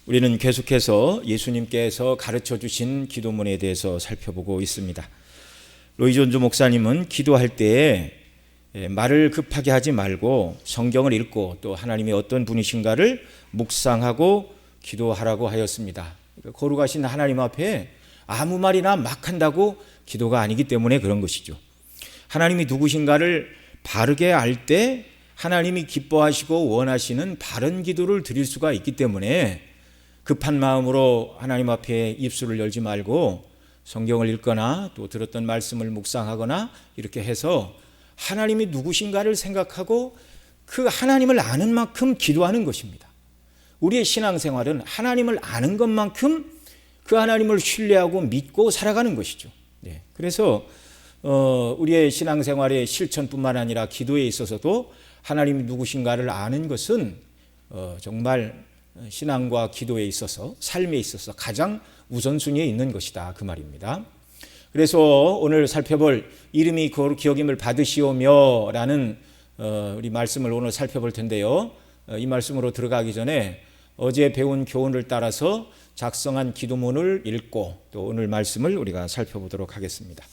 우리는 계속해서 예수님께서 가르쳐 주신 기도문에 대해서 살펴보고 있습니다. 로이즈 존즈 목사님은 기도할 때에 말을 급하게 하지 말고 성경을 읽고 또 하나님이 어떤 분이신가를 묵상하고 기도하라고 하였습니다. 그러니까 거룩하신 하나님 앞에 아무 말이나 막 한다고 기도가 아니기 때문에 그런 것이죠. 하나님이 누구신가를 바르게 알 때 하나님이 기뻐하시고 원하시는 바른 기도를 드릴 수가 있기 때문에 급한 마음으로 하나님 앞에 입술을 열지 말고 성경을 읽거나 또 들었던 말씀을 묵상하거나 이렇게 해서 하나님이 누구신가를 생각하고 그 하나님을 아는 만큼 기도하는 것입니다. 우리의 신앙생활은 하나님을 아는 것만큼 그 하나님을 신뢰하고 믿고 살아가는 것이죠. 그래서 우리의 신앙생활의 실천뿐만 아니라 기도에 있어서도 하나님이 누구신가를 아는 것은 정말 신앙과 기도에 있어서 삶에 있어서 가장 우선순위에 있는 것이다 그 말입니다. 그래서 오늘 살펴볼 이름이 거룩히 여김을 받으시오며 라는 우리 말씀을 오늘 살펴볼 텐데요. 이 말씀으로 들어가기 전에 어제 배운 교훈을 따라서 작성한 기도문을 읽고 또 오늘 말씀을 우리가 살펴보도록 하겠습니다.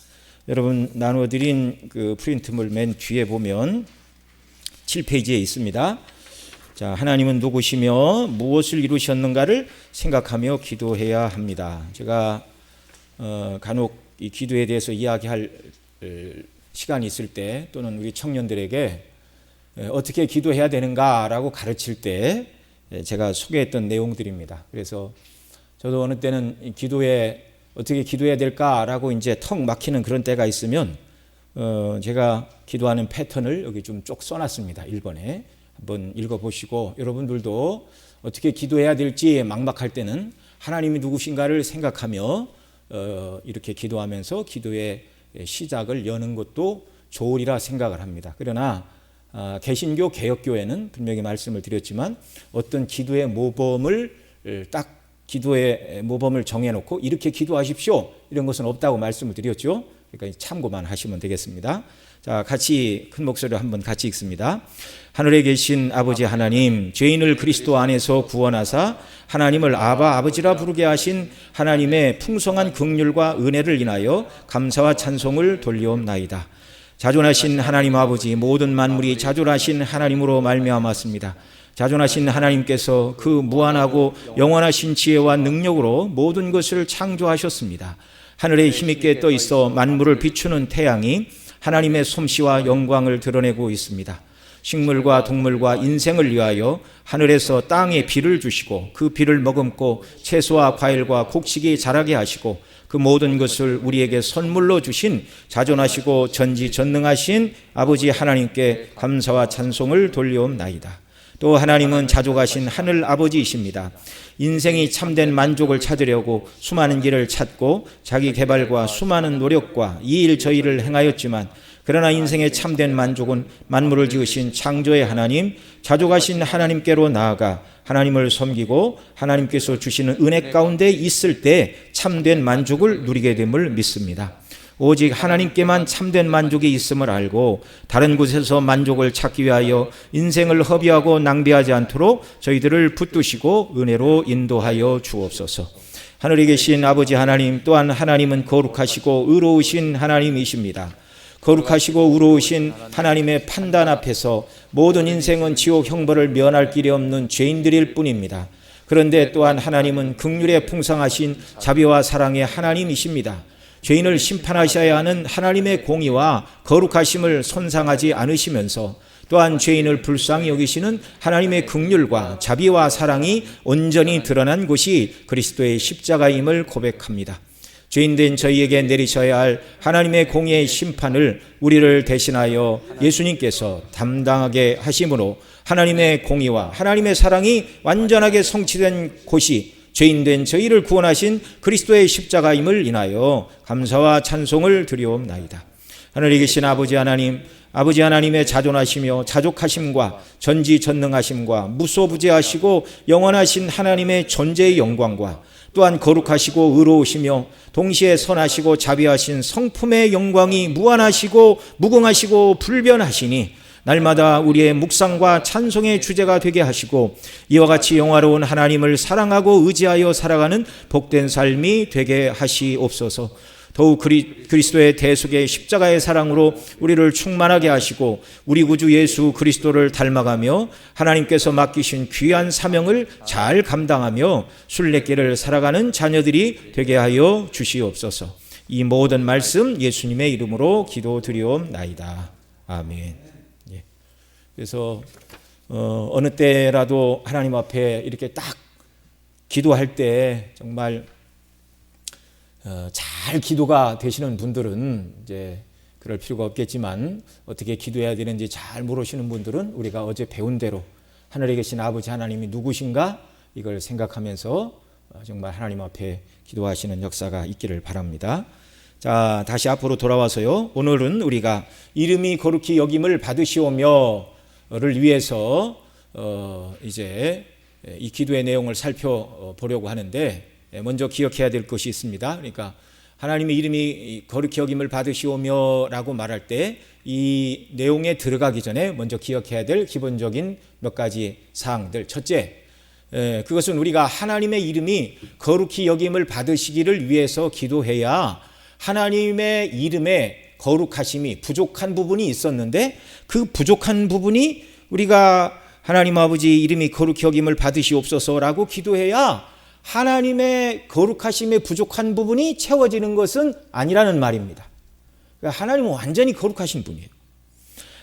여러분 나눠드린 그 프린트물 맨 뒤에 보면 7페이지에 있습니다. 자, 하나님은 누구시며 무엇을 이루셨는가를 생각하며 기도해야 합니다. 제가 간혹 이 기도에 대해서 이야기할 시간이 있을 때 또는 우리 청년들에게 어떻게 기도해야 되는가라고 가르칠 때 제가 소개했던 내용들입니다. 그래서 저도 어느 때는 기도에 어떻게 기도해야 될까라고 이제 턱 막히는 그런 때가 있으면 제가 기도하는 패턴을 여기 좀 쭉 써놨습니다. 1번에. 한번 읽어보시고 여러분들도 어떻게 기도해야 될지 막막할 때는 하나님이 누구신가를 생각하며 이렇게 기도하면서 기도의 시작을 여는 것도 좋으리라 생각을 합니다. 그러나 개신교 개혁교회는 분명히 말씀을 드렸지만 어떤 기도의 모범을 딱 기도의 모범을 정해놓고 이렇게 기도하십시오 이런 것은 없다고 말씀을 드렸죠. 그러니까 참고만 하시면 되겠습니다. 자, 같이 큰 목소리로 한번 같이 읽습니다. 하늘에 계신 아버지 하나님, 죄인을 그리스도 안에서 구원하사 하나님을 아바 아버지라 부르게 하신 하나님의 풍성한 긍휼과 은혜를 인하여 감사와 찬송을 돌리옵나이다. 자존하신 하나님 아버지, 모든 만물이 자존하신 하나님으로 말미암았습니다. 자존하신 하나님께서 그 무한하고 영원하신 지혜와 능력으로 모든 것을 창조하셨습니다. 하늘에 힘있게 떠 있어 만물을 비추는 태양이 하나님의 솜씨와 영광을 드러내고 있습니다. 식물과 동물과 인생을 위하여 하늘에서 땅에 비를 주시고 그 비를 머금고 채소와 과일과 곡식이 자라게 하시고 그 모든 것을 우리에게 선물로 주신 자존하시고 전지전능하신 아버지 하나님께 감사와 찬송을 돌리옵나이다. 또 하나님은 자족하신 하늘 아버지이십니다. 인생이 참된 만족을 찾으려고 수많은 길을 찾고 자기 개발과 수많은 노력과 이 일 저 일을 행하였지만 그러나 인생의 참된 만족은 만물을 지으신 창조의 하나님, 자족하신 하나님께로 나아가 하나님을 섬기고 하나님께서 주시는 은혜 가운데 있을 때 참된 만족을 누리게 됨을 믿습니다. 오직 하나님께만 참된 만족이 있음을 알고 다른 곳에서 만족을 찾기 위하여 인생을 허비하고 낭비하지 않도록 저희들을 붙드시고 은혜로 인도하여 주옵소서. 하늘에 계신 아버지 하나님, 또한 하나님은 거룩하시고 의로우신 하나님이십니다. 거룩하시고 의로우신 하나님의 판단 앞에서 모든 인생은 지옥 형벌을 면할 길이 없는 죄인들일 뿐입니다. 그런데 또한 하나님은 긍휼에 풍성하신 자비와 사랑의 하나님이십니다. 죄인을 심판하셔야 하는 하나님의 공의와 거룩하심을 손상하지 않으시면서 또한 죄인을 불쌍히 여기시는 하나님의 긍휼과 자비와 사랑이 온전히 드러난 곳이 그리스도의 십자가임을 고백합니다. 죄인된 저희에게 내리셔야 할 하나님의 공의의 심판을 우리를 대신하여 예수님께서 담당하게 하심으로 하나님의 공의와 하나님의 사랑이 완전하게 성취된 곳이 죄인된 저희를 구원하신 그리스도의 십자가임을 인하여 감사와 찬송을 드리옵나이다. 하늘에 계신 아버지 하나님, 아버지 하나님의 자존하시며 자족하심과 전지전능하심과 무소부재하시고 영원하신 하나님의 존재의 영광과 또한 거룩하시고 의로우시며 동시에 선하시고 자비하신 성품의 영광이 무한하시고 무궁하시고 불변하시니 날마다 우리의 묵상과 찬송의 주제가 되게 하시고 이와 같이 영화로운 하나님을 사랑하고 의지하여 살아가는 복된 삶이 되게 하시옵소서. 더욱 그리스도의 대속의 십자가의 사랑으로 우리를 충만하게 하시고 우리 구주 예수 그리스도를 닮아가며 하나님께서 맡기신 귀한 사명을 잘 감당하며 순례길을 살아가는 자녀들이 되게 하여 주시옵소서. 이 모든 말씀 예수님의 이름으로 기도드리옵나이다. 아멘. 그래서 어느 때라도 하나님 앞에 이렇게 딱 기도할 때 정말 잘 기도가 되시는 분들은 이제 그럴 필요가 없겠지만 어떻게 기도해야 되는지 잘 모르시는 분들은 우리가 어제 배운 대로 하늘에 계신 아버지 하나님이 누구신가 이걸 생각하면서 정말 하나님 앞에 기도하시는 역사가 있기를 바랍니다. 자, 다시 앞으로 돌아와서요. 오늘은 우리가 이름이 거룩히 여김을 받으시오며를 위해서 이제 이 기도의 내용을 살펴보려고 하는데 먼저 기억해야 될 것이 있습니다. 그러니까 하나님의 이름이 거룩히 여김을 받으시오며라고 말할 때 이 내용에 들어가기 전에 먼저 기억해야 될 기본적인 몇 가지 사항들. 첫째, 그것은 우리가 하나님의 이름이 거룩히 여김을 받으시기를 위해서 기도해야 하나님의 이름에 거룩하심이 부족한 부분이 있었는데 그 부족한 부분이 우리가 하나님 아버지 이름이 거룩히 여김을 받으시옵소서라고 기도해야 하나님의 거룩하심에 부족한 부분이 채워지는 것은 아니라는 말입니다. 그러니까 하나님은 완전히 거룩하신 분이에요.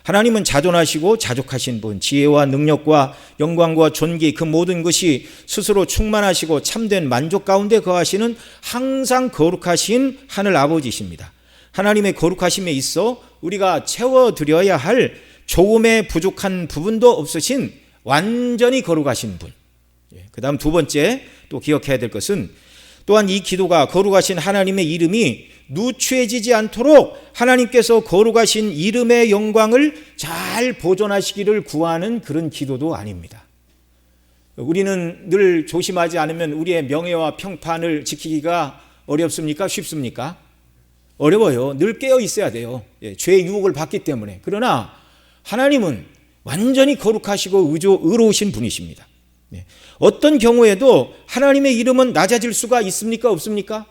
하나님은 자존하시고 자족하신 분, 지혜와 능력과 영광과 존귀 그 모든 것이 스스로 충만하시고 참된 만족 가운데 거하시는 항상 거룩하신 하늘 아버지십니다. 하나님의 거룩하심에 있어 우리가 채워드려야 할 조금의 부족한 부분도 없으신 완전히 거룩하신 분. 그 다음 두 번째 또 기억해야 될 것은 또한 이 기도가 거룩하신 하나님의 이름이 누추해지지 않도록 하나님께서 거룩하신 이름의 영광을 잘 보존하시기를 구하는 그런 기도도 아닙니다. 우리는 늘 조심하지 않으면 우리의 명예와 평판을 지키기가 어렵습니까? 쉽습니까? 어려워요. 늘 깨어 있어야 돼요. 죄의 유혹을 받기 때문에. 그러나 하나님은 완전히 거룩하시고 의로우신 분이십니다. 어떤 경우에도 하나님의 이름은 낮아질 수가 있습니까? 없습니까?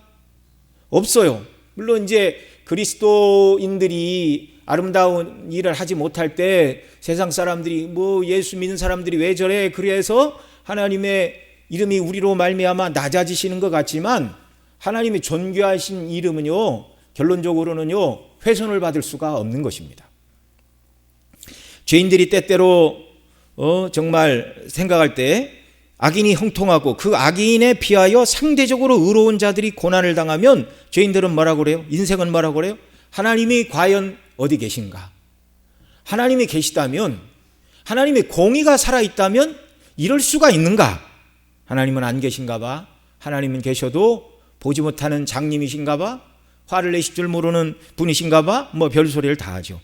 없어요. 물론 이제 그리스도인들이 아름다운 일을 하지 못할 때 세상 사람들이 뭐 예수 믿는 사람들이 왜 저래 그래서 하나님의 이름이 우리로 말미암아 낮아지시는 것 같지만 하나님의 존귀하신 이름은요 결론적으로는요 훼손을 받을 수가 없는 것입니다. 죄인들이 때때로 정말 생각할 때 악인이 형통하고 그 악인에 비하여 상대적으로 의로운 자들이 고난을 당하면 죄인들은 뭐라고 그래요? 인생은 뭐라고 그래요? 하나님이 과연 어디 계신가? 하나님이 계시다면 하나님의 공의가 살아있다면 이럴 수가 있는가? 하나님은 안 계신가 봐. 하나님은 계셔도 보지 못하는 장님이신가 봐. 화를 내실 줄 모르는 분이신가 봐. 뭐 별소리를 다 하죠.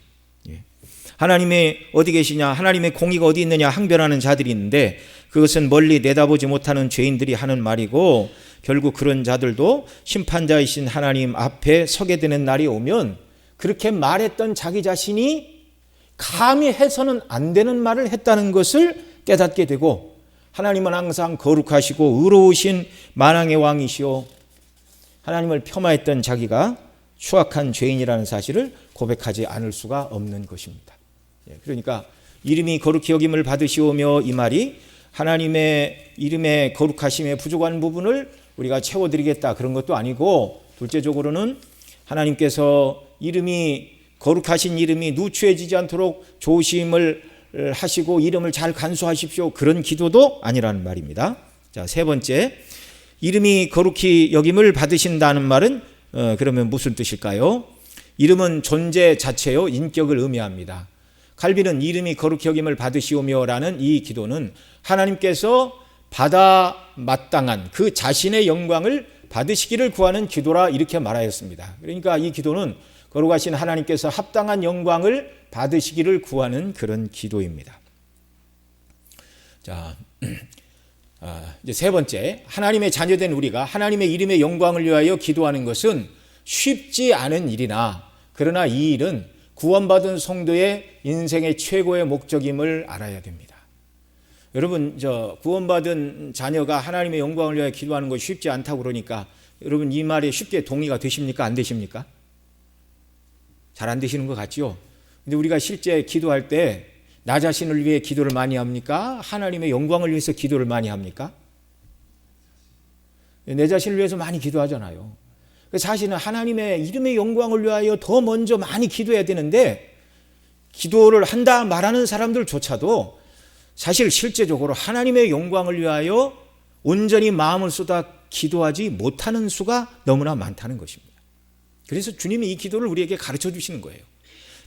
하나님이 어디 계시냐, 하나님의 공의가 어디 있느냐 항변하는 자들이 있는데 그것은 멀리 내다보지 못하는 죄인들이 하는 말이고 결국 그런 자들도 심판자이신 하나님 앞에 서게 되는 날이 오면 그렇게 말했던 자기 자신이 감히 해서는 안 되는 말을 했다는 것을 깨닫게 되고 하나님은 항상 거룩하시고 의로우신 만왕의 왕이시오 하나님을 폄하했던 자기가 추악한 죄인이라는 사실을 고백하지 않을 수가 없는 것입니다. 그러니까 이름이 거룩히 여김을 받으시오며 이 말이 하나님의 이름의 거룩하심에 부족한 부분을 우리가 채워드리겠다 그런 것도 아니고 둘째적으로는 하나님께서 이름이 거룩하신 이름이 누추해지지 않도록 조심을 하시고 이름을 잘 간수하십시오 그런 기도도 아니라는 말입니다. 자, 세 번째 이름이 거룩히 여김을 받으신다는 말은 그러면 무슨 뜻일까요? 이름은 존재 자체요 인격을 의미합니다. 칼빈은 이름이 거룩히 여김을 받으시오며라는 이 기도는 하나님께서 받아 마땅한 그 자신의 영광을 받으시기를 구하는 기도라 이렇게 말하였습니다. 그러니까 이 기도는 거룩하신 하나님께서 합당한 영광을 받으시기를 구하는 그런 기도입니다. 자, 이제 세 번째, 하나님의 자녀된 우리가 하나님의 이름의 영광을 위하여 기도하는 것은 쉽지 않은 일이나 그러나 이 일은 구원받은 성도의 인생의 최고의 목적임을 알아야 됩니다. 여러분, 구원받은 자녀가 하나님의 영광을 위하여 기도하는 것이 쉽지 않다고 그러니까 여러분 이 말에 쉽게 동의가 되십니까? 안 되십니까? 잘 안 되시는 것 같죠? 근데 우리가 실제 기도할 때 나 자신을 위해 기도를 많이 합니까? 하나님의 영광을 위해서 기도를 많이 합니까? 내 자신을 위해서 많이 기도하잖아요. 사실은 하나님의 이름의 영광을 위하여 더 먼저 많이 기도해야 되는데 기도를 한다 말하는 사람들조차도 사실 실제적으로 하나님의 영광을 위하여 온전히 마음을 쏟아 기도하지 못하는 수가 너무나 많다는 것입니다. 그래서 주님이 이 기도를 우리에게 가르쳐 주시는 거예요.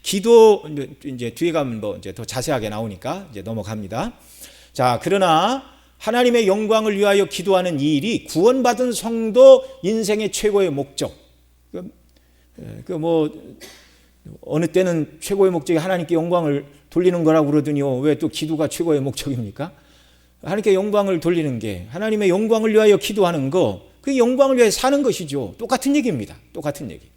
기도 이제 뒤에 가면 이제 더 자세하게 나오니까 이제 넘어갑니다. 자, 그러나 하나님의 영광을 위하여 기도하는 이 일이 구원받은 성도 인생의 최고의 목적. 어느 때는 최고의 목적이 하나님께 영광을 돌리는 거라고 그러더니요. 왜 또 기도가 최고의 목적입니까? 하나님께 영광을 돌리는 게 하나님의 영광을 위하여 기도하는 거, 그 영광을 위해 사는 것이죠. 똑같은 얘기입니다. 똑같은 얘기.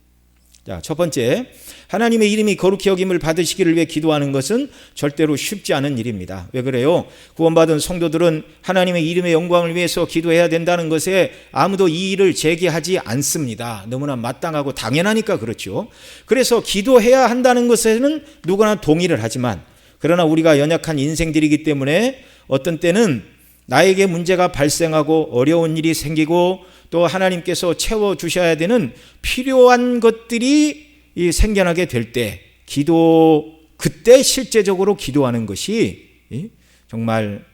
자, 첫 번째, 하나님의 이름이 거룩히 여김을 받으시기를 위해 기도하는 것은 절대로 쉽지 않은 일입니다. 왜 그래요? 구원받은 성도들은 하나님의 이름의 영광을 위해서 기도해야 된다는 것에 아무도 이의를 제기하지 않습니다. 너무나 마땅하고 당연하니까 그렇죠. 그래서 기도해야 한다는 것에는 누구나 동의를 하지만, 그러나 우리가 연약한 인생들이기 때문에 어떤 때는 나에게 문제가 발생하고 어려운 일이 생기고 또 하나님께서 채워주셔야 되는 필요한 것들이 생겨나게 될 때 그때 실제적으로 기도하는 것이 정말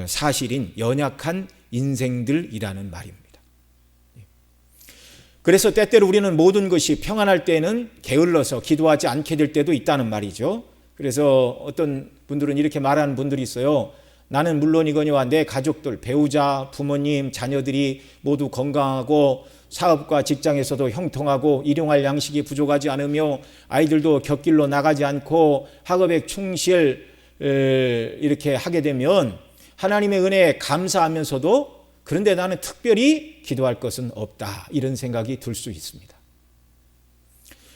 사실인 연약한 인생들이라는 말입니다. 그래서 때때로 우리는 모든 것이 평안할 때는 게을러서 기도하지 않게 될 때도 있다는 말이죠. 그래서 어떤 분들은 이렇게 말하는 분들이 있어요. 나는 물론이거니와 내 가족들, 배우자, 부모님, 자녀들이 모두 건강하고 사업과 직장에서도 형통하고 일용할 양식이 부족하지 않으며 아이들도 곁길로 나가지 않고 학업에 충실 이렇게 하게 되면 하나님의 은혜에 감사하면서도 그런데 나는 특별히 기도할 것은 없다, 이런 생각이 들 수 있습니다.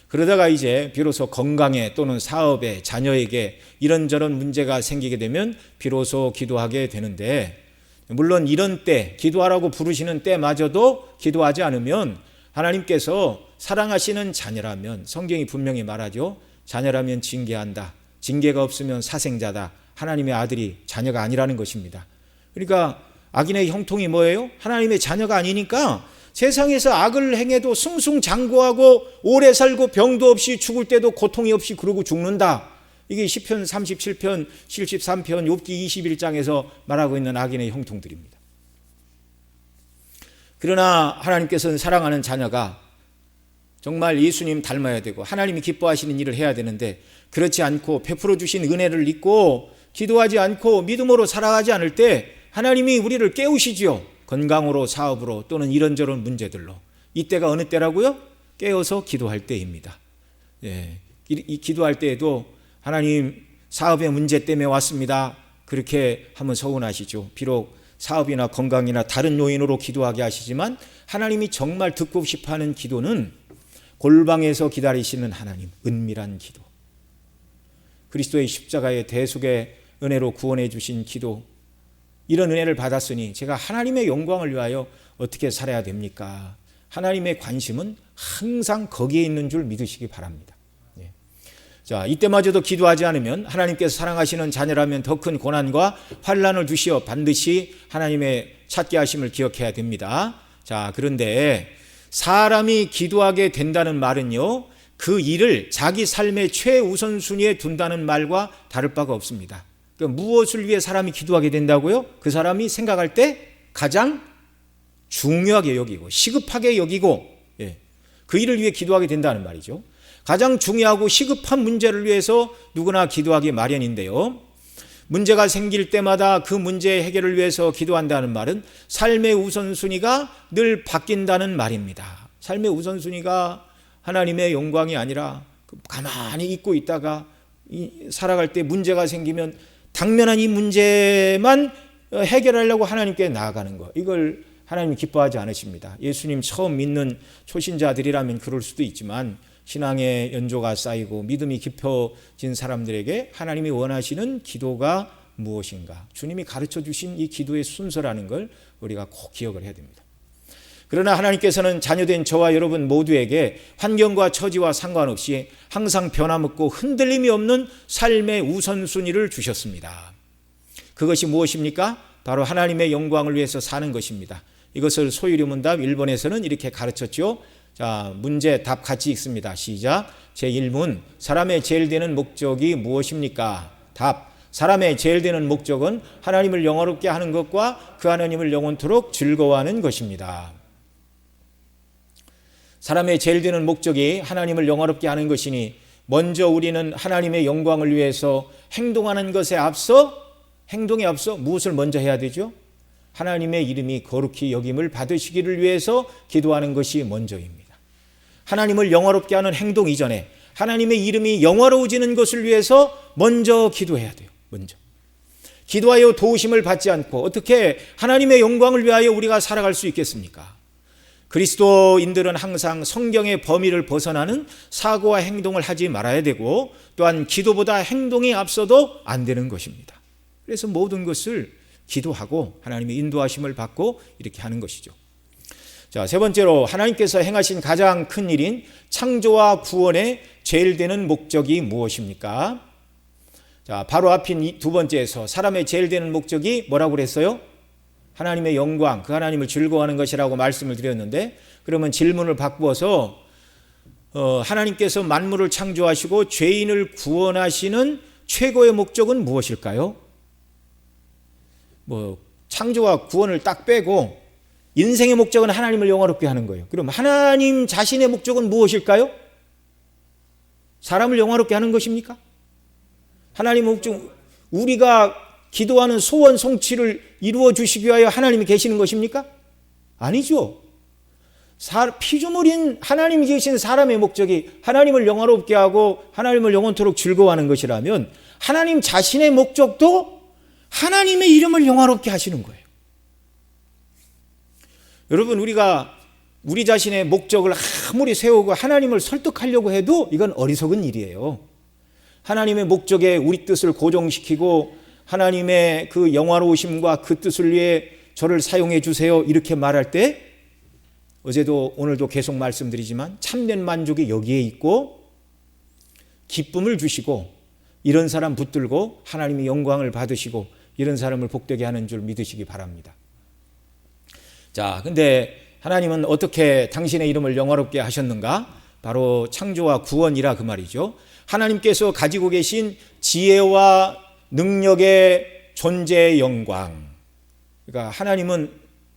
그러다가 이제 비로소 건강에 또는 사업에 자녀에게 이런저런 문제가 생기게 되면 비로소 기도하게 되는데, 물론 이런 때 기도하라고 부르시는 때마저도 기도하지 않으면 하나님께서 사랑하시는 자녀라면, 성경이 분명히 말하죠. 자녀라면 징계한다. 징계가 없으면 사생자다. 하나님의 아들이 자녀가 아니라는 것입니다. 그러니까 악인의 형통이 뭐예요? 하나님의 자녀가 아니니까 세상에서 악을 행해도 승승장구하고 오래 살고 병도 없이 죽을 때도 고통이 없이 그러고 죽는다. 이게 시편 37편, 73편, 욥기 21장에서 말하고 있는 악인의 형통들입니다. 그러나 하나님께서는 사랑하는 자녀가 정말 예수님 닮아야 되고 하나님이 기뻐하시는 일을 해야 되는데, 그렇지 않고 베풀어 주신 은혜를 잊고 기도하지 않고 믿음으로 살아가지 않을 때 하나님이 우리를 깨우시지요. 건강으로, 사업으로, 또는 이런저런 문제들로. 이때가 어느 때라고요? 깨어서 기도할 때입니다. 이 기도할 때에도 하나님, 사업의 문제 때문에 왔습니다, 그렇게 하면 서운하시죠. 비록 사업이나 건강이나 다른 요인으로 기도하게 하시지만 하나님이 정말 듣고 싶어하는 기도는 골방에서 기다리시는 하나님, 은밀한 기도, 그리스도의 십자가의 대속의 은혜로 구원해 주신 기도, 이런 은혜를 받았으니 제가 하나님의 영광을 위하여 어떻게 살아야 됩니까? 하나님의 관심은 항상 거기에 있는 줄 믿으시기 바랍니다. 자, 이때마저도 기도하지 않으면 하나님께서 사랑하시는 자녀라면 더 큰 고난과 환난을 주시어 반드시 하나님의 찾게 하심을 기억해야 됩니다. 자, 그런데 사람이 기도하게 된다는 말은요, 그 일을 자기 삶의 최우선순위에 둔다는 말과 다를 바가 없습니다. 그러니까 무엇을 위해 사람이 기도하게 된다고요? 그 사람이 생각할 때 가장 중요하게 여기고 시급하게 여기고, 그 일을 위해 기도하게 된다는 말이죠. 가장 중요하고 시급한 문제를 위해서 누구나 기도하기 마련인데요, 문제가 생길 때마다 그 문제의 해결을 위해서 기도한다는 말은 삶의 우선순위가 늘 바뀐다는 말입니다. 삶의 우선순위가 하나님의 영광이 아니라 가만히 있고 있다가 살아갈 때 문제가 생기면 당면한 이 문제만 해결하려고 하나님께 나아가는 것, 이걸 하나님이 기뻐하지 않으십니다. 예수님 처음 믿는 초신자들이라면 그럴 수도 있지만 신앙의 연조가 쌓이고 믿음이 깊어진 사람들에게 하나님이 원하시는 기도가 무엇인가, 주님이 가르쳐 주신 이 기도의 순서라는 걸 우리가 꼭 기억을 해야 됩니다. 그러나 하나님께서는 자녀된 저와 여러분 모두에게 환경과 처지와 상관없이 항상 변함없고 흔들림이 없는 삶의 우선순위를 주셨습니다. 그것이 무엇입니까? 바로 하나님의 영광을 위해서 사는 것입니다. 이것을 소유리문답 1번에서는 이렇게 가르쳤죠. 자, 문제 답 같이 읽습니다. 시작. 제1문, 사람의 제일 되는 목적이 무엇입니까? 답, 사람의 제일 되는 목적은 하나님을 영화롭게 하는 것과 그 하나님을 영원토록 즐거워하는 것입니다. 사람의 제일 되는 목적이 하나님을 영화롭게 하는 것이니 먼저 우리는 하나님의 영광을 위해서 행동에 앞서 무엇을 먼저 해야 되죠? 하나님의 이름이 거룩히 여김을 받으시기를 위해서 기도하는 것이 먼저입니다. 하나님을 영화롭게 하는 행동 이전에 하나님의 이름이 영화로워지는 것을 위해서 먼저 기도해야 돼요. 먼저. 기도하여 도우심을 받지 않고 어떻게 하나님의 영광을 위하여 우리가 살아갈 수 있겠습니까? 그리스도인들은 항상 성경의 범위를 벗어나는 사고와 행동을 하지 말아야 되고 또한 기도보다 행동이 앞서도 안 되는 것입니다. 그래서 모든 것을 기도하고 하나님의 인도하심을 받고 이렇게 하는 것이죠. 자, 세 번째로 하나님께서 행하신 가장 큰 일인 창조와 구원의 제일 되는 목적이 무엇입니까? 자, 바로 앞인 이 두 번째에서 사람의 제일 되는 목적이 뭐라고 그랬어요? 하나님의 영광, 그 하나님을 즐거워하는 것이라고 말씀을 드렸는데, 그러면 질문을 바꾸어서 하나님께서 만물을 창조하시고 죄인을 구원하시는 최고의 목적은 무엇일까요? 창조와 구원을 딱 빼고 인생의 목적은 하나님을 영화롭게 하는 거예요. 그럼 하나님 자신의 목적은 무엇일까요? 사람을 영화롭게 하는 것입니까? 하나님의 목적, 우리가 기도하는 소원 성취를 이루어 주시기 위하여 하나님이 계시는 것입니까? 아니죠. 피조물인 하나님이 계신 사람의 목적이 하나님을 영화롭게 하고 하나님을 영원토록 즐거워하는 것이라면 하나님 자신의 목적도 하나님의 이름을 영화롭게 하시는 거예요. 여러분, 우리가 우리 자신의 목적을 아무리 세우고 하나님을 설득하려고 해도 이건 어리석은 일이에요. 하나님의 목적에 우리 뜻을 고정시키고 하나님의 그 영화로우심과 그 뜻을 위해 저를 사용해 주세요 이렇게 말할 때, 어제도 오늘도 계속 말씀드리지만 참된 만족이 여기에 있고 기쁨을 주시고 이런 사람 붙들고 하나님의 영광을 받으시고 이런 사람을 복되게 하는 줄 믿으시기 바랍니다. 자, 근데 하나님은 어떻게 당신의 이름을 영화롭게 하셨는가? 바로 창조와 구원이라 그 말이죠. 하나님께서 가지고 계신 지혜와 능력의 존재의 영광. 그러니까 하나님은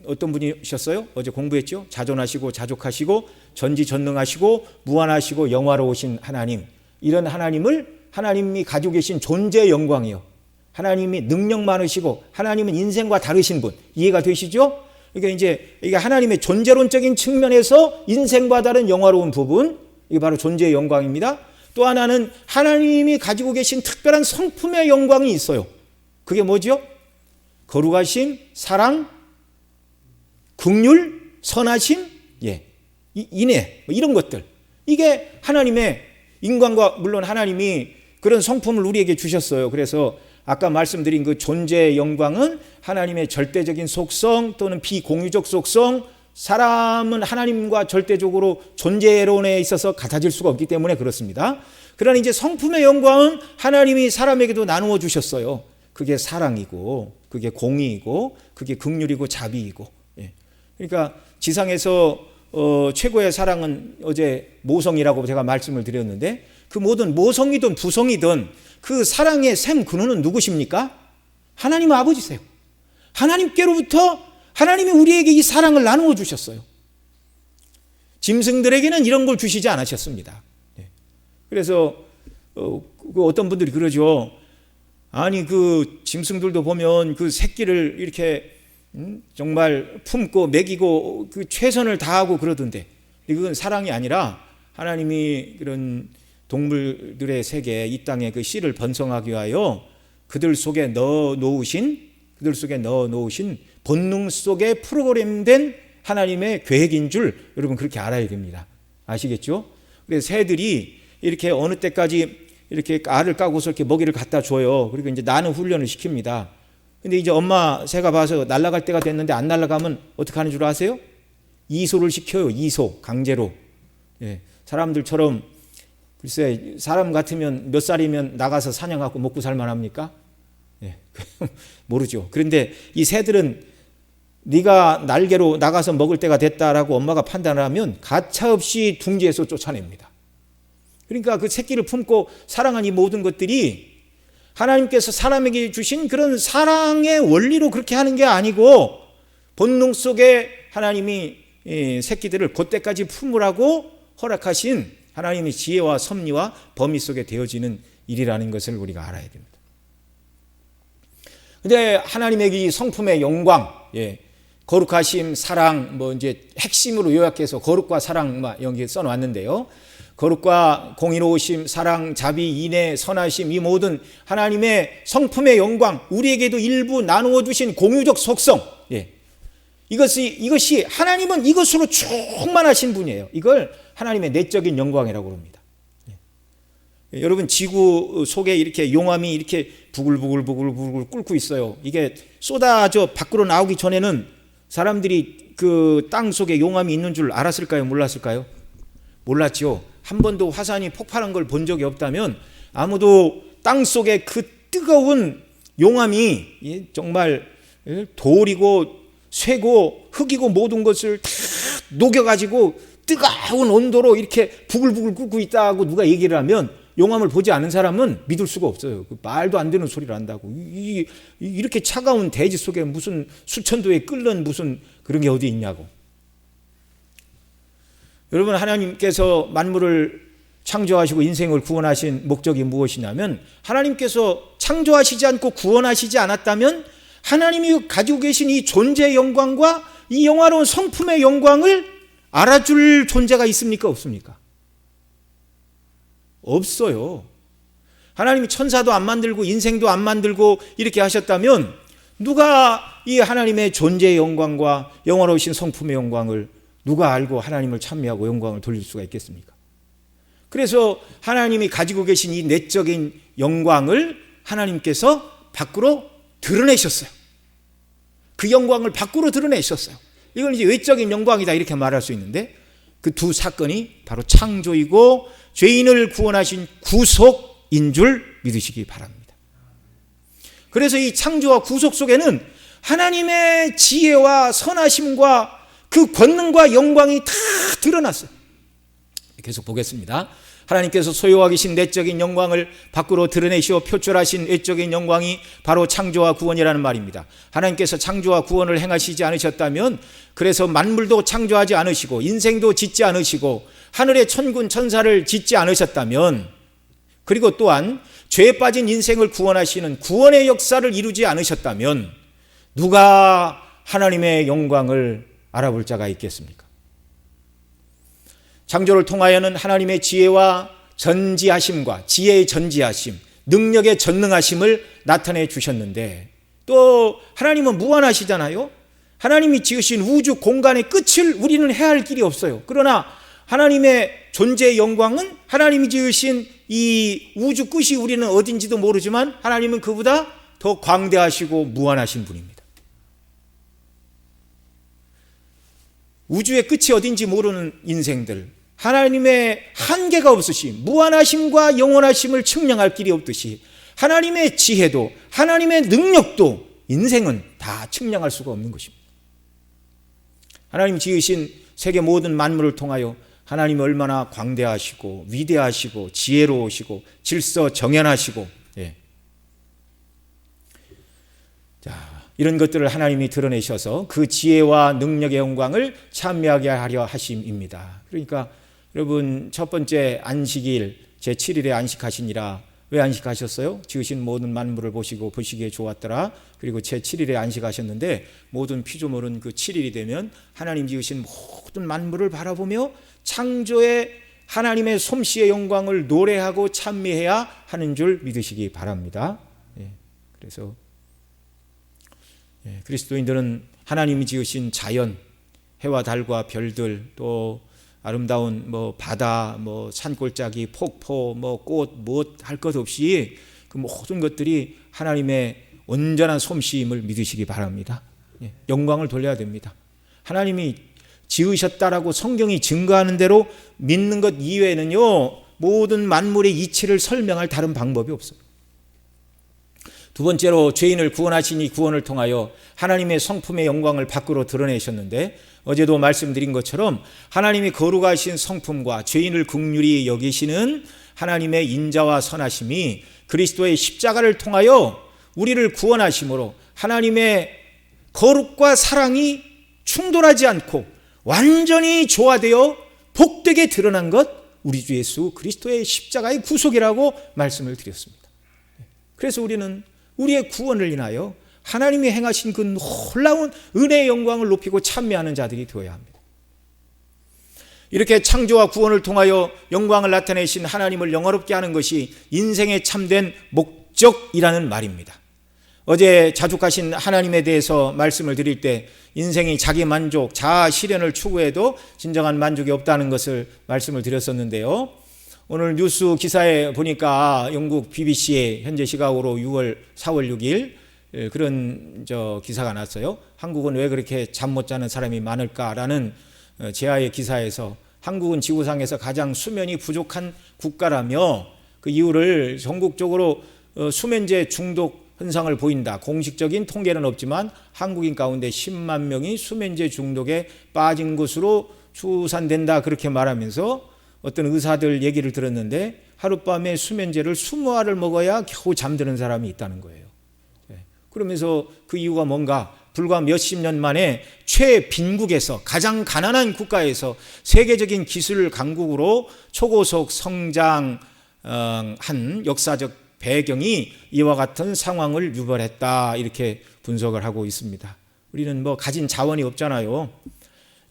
어떤 분이셨어요? 어제 공부했죠? 자존하시고 자족하시고 전지전능하시고 무한하시고 영화로우신 하나님. 이런 하나님이 가지고 계신 존재의 영광이요. 하나님이 능력 많으시고 하나님은 인생과 다르신 분. 이해가 되시죠? 그러니까 이제 이게 하나님의 존재론적인 측면에서 인생과 다른 영화로운 부분, 이게 바로 존재의 영광입니다. 또 하나는 하나님이 가지고 계신 특별한 성품의 영광이 있어요. 그게 뭐죠? 거룩하심, 사랑, 긍휼, 선하심, 인애, 이런 것들. 이게 하나님의 인간과 물론 하나님이 그런 성품을 우리에게 주셨어요. 그래서 아까 말씀드린 그 존재의 영광은 하나님의 절대적인 속성 또는 비공유적 속성, 사람은 하나님과 절대적으로 존재론에 있어서 같아질 수가 없기 때문에 그렇습니다. 그러나 이제 성품의 영광은 하나님이 사람에게도 나누어 주셨어요. 그게 사랑이고 그게 공의이고 그게 긍휼이고 자비이고. 그러니까 지상에서 최고의 사랑은 어제 모성이라고 제가 말씀을 드렸는데, 그 모든 모성이든 부성이든 그 사랑의 샘 근원은 누구십니까? 하나님 아버지세요. 하나님께로부터 하나님이 우리에게 이 사랑을 나누어 주셨어요. 짐승들에게는 이런 걸 주시지 않으셨습니다. 그래서 어떤 분들이 그러죠. 아니 그 짐승들도 보면 그 새끼를 이렇게 정말 품고 먹이고 그 최선을 다하고 그러던데, 그건 사랑이 아니라 하나님이 그런 동물들의 세계, 이 땅에 그 씨를 번성하기 위하여 그들 속에 넣어 놓으신 본능 속에 프로그램된 하나님의 계획인 줄 여러분 그렇게 알아야 됩니다. 아시겠죠? 그래서 새들이 이렇게 어느 때까지 이렇게 알을 까고서 이렇게 먹이를 갖다 줘요. 그리고 이제 나는 훈련을 시킵니다. 근데 이제 엄마 새가 봐서 날아갈 때가 됐는데 안 날아가면 어떻게 하는 줄 아세요? 이소를 시켜요. 이소, 강제로. 예, 사람들처럼 글쎄 사람 같으면 몇 살이면 나가서 사냥하고 먹고 살만합니까? 예, 모르죠. 그런데 이 새들은 네가 날개로 나가서 먹을 때가 됐다라고 엄마가 판단을 하면 가차없이 둥지에서 쫓아냅니다. 그러니까 그 새끼를 품고 사랑한 이 모든 것들이 하나님께서 사람에게 주신 그런 사랑의 원리로 그렇게 하는 게 아니고 본능 속에 하나님이 새끼들을 그때까지 품으라고 허락하신 하나님의 지혜와 섭리와 범위 속에 되어지는 일이라는 것을 우리가 알아야 됩니다. 근데 하나님의 이 성품의 영광, 거룩하심, 사랑, 이제 핵심으로 요약해서 거룩과 사랑 여기 써놨는데요. 거룩과 공의로우심, 사랑, 자비, 인애, 선하심, 이 모든 하나님의 성품의 영광, 우리에게도 일부 나누어 주신 공유적 속성, 이것이 하나님은 이것으로 충만하신 분이에요. 이걸 하나님의 내적인 영광이라고 합니다. 여러분, 지구 속에 이렇게 용암이 이렇게 부글부글 끓고 있어요. 이게 쏟아져 밖으로 나오기 전에는 사람들이 그 땅 속에 용암이 있는 줄 알았을까요? 몰랐을까요? 몰랐죠. 한 번도 화산이 폭발한 걸 본 적이 없다면 아무도 땅 속에 그 뜨거운 용암이 정말 돌이고 쇠고 흙이고 모든 것을 다 녹여가지고 뜨거운 온도로 이렇게 부글부글 끓고 있다고 누가 얘기를 하면 용암을 보지 않은 사람은 믿을 수가 없어요. 말도 안 되는 소리를 한다고. 이렇게 차가운 대지 속에 무슨 수천 도에 끓는 무슨 그런 게 어디 있냐고. 여러분, 하나님께서 만물을 창조하시고 인생을 구원하신 목적이 무엇이냐면 하나님께서 창조하시지 않고 구원하시지 않았다면 하나님이 가지고 계신 이 존재의 영광과 이 영화로운 성품의 영광을 알아줄 존재가 있습니까? 없습니까? 없어요. 하나님이 천사도 안 만들고 인생도 안 만들고 이렇게 하셨다면 누가 이 하나님의 존재의 영광과 영화로우신 성품의 영광을 누가 알고 하나님을 찬미하고 영광을 돌릴 수가 있겠습니까? 그래서 하나님이 가지고 계신 이 내적인 영광을 하나님께서 밖으로 드러내셨어요. 그 영광을 밖으로 드러내셨어요. 이건 이제 외적인 영광이다 이렇게 말할 수 있는데 그 두 사건이 바로 창조이고 죄인을 구원하신 구속인 줄 믿으시기 바랍니다. 그래서 이 창조와 구속 속에는 하나님의 지혜와 선하심과 그 권능과 영광이 다 드러났어요. 계속 보겠습니다. 하나님께서 소유하고 계신 내적인 영광을 밖으로 드러내시어 표출하신 외적인 영광이 바로 창조와 구원이라는 말입니다. 하나님께서 창조와 구원을 행하시지 않으셨다면 그래서 만물도 창조하지 않으시고 인생도 짓지 않으시고 하늘의 천군 천사를 짓지 않으셨다면 그리고 또한 죄에 빠진 인생을 구원하시는 구원의 역사를 이루지 않으셨다면 누가 하나님의 영광을 알아볼 자가 있겠습니까? 창조를 통하여는 하나님의 지혜와 전지하심과 지혜의 전지하심, 능력의 전능하심을 나타내 주셨는데 또 하나님은 무한하시잖아요. 하나님이 지으신 우주 공간의 끝을 우리는 헤아릴 길이 없어요. 그러나 하나님의 존재의 영광은 하나님이 지으신 이 우주 끝이 우리는 어딘지도 모르지만 하나님은 그보다 더 광대하시고 무한하신 분입니다. 우주의 끝이 어딘지 모르는 인생들, 하나님의 한계가 없으심, 무한하심과 영원하심을 측량할 길이 없듯이 하나님의 지혜도 하나님의 능력도 인생은 다 측량할 수가 없는 것입니다. 하나님 지으신 세계 모든 만물을 통하여 하나님이 얼마나 광대하시고 위대하시고 지혜로우시고 질서 정연하시고 이런 것들을 하나님이 드러내셔서 그 지혜와 능력의 영광을 찬미하게 하려 하심입니다. 그러니까 여러분 첫 번째 안식일 제7일에 안식하시니라. 왜 안식하셨어요? 지으신 모든 만물을 보시고 보시기에 좋았더라. 그리고 제7일에 안식하셨는데 모든 피조물은 그 7일이 되면 하나님 지으신 모든 만물을 바라보며 창조의 하나님의 솜씨의 영광을 노래하고 찬미해야 하는 줄 믿으시기 바랍니다. 그래서 그리스도인들은 하나님이 지으신 자연, 해와 달과 별들 또 아름다운 뭐 바다, 뭐 산골짜기, 폭포, 뭐 꽃, 무엇 할 것 없이 그 모든 것들이 하나님의 온전한 솜씨임을 믿으시기 바랍니다. 영광을 돌려야 됩니다. 하나님이 지으셨다라고 성경이 증거하는 대로 믿는 것 이외에는요, 모든 만물의 이치를 설명할 다른 방법이 없어요. 두 번째로 죄인을 구원하신 이 구원을 통하여 하나님의 성품의 영광을 밖으로 드러내셨는데, 어제도 말씀드린 것처럼 하나님이 거룩하신 성품과 죄인을 긍휼히 여기시는 하나님의 인자와 선하심이 그리스도의 십자가를 통하여 우리를 구원하심으로 하나님의 거룩과 사랑이 충돌하지 않고 완전히 조화되어 복되게 드러난 것, 우리 주 예수 그리스도의 십자가의 구속이라고 말씀을 드렸습니다. 그래서 우리는 우리의 구원을 인하여 하나님이 행하신 그 놀라운 은혜의 영광을 높이고 찬미하는 자들이 되어야 합니다. 이렇게 창조와 구원을 통하여 영광을 나타내신 하나님을 영화롭게 하는 것이 인생의 참된 목적이라는 말입니다. 어제 자족하신 하나님에 대해서 말씀을 드릴 때 인생이 자기 만족, 자아 실현을 추구해도 진정한 만족이 없다는 것을 말씀을 드렸었는데요. 오늘 뉴스 기사에 보니까 영국 BBC의 현재 시각으로 4월 6일 그런 기사가 났어요. 한국은 왜 그렇게 잠 못 자는 사람이 많을까라는 제아의 기사에서 한국은 지구상에서 가장 수면이 부족한 국가라며 그 이유를 전국적으로 수면제 중독 현상을 보인다. 공식적인 통계는 없지만 한국인 가운데 10만 명이 수면제 중독에 빠진 것으로 추산된다. 그렇게 말하면서 어떤 의사들 얘기를 들었는데 하룻밤에 수면제를 20알을 먹어야 겨우 잠드는 사람이 있다는 거예요. 그러면서 그 이유가 뭔가, 불과 몇십 년 만에 최빈국에서 가장 가난한 국가에서 세계적인 기술 강국으로 초고속 성장한 역사적 배경이 이와 같은 상황을 유발했다, 이렇게 분석을 하고 있습니다. 우리는 뭐 가진 자원이 없잖아요.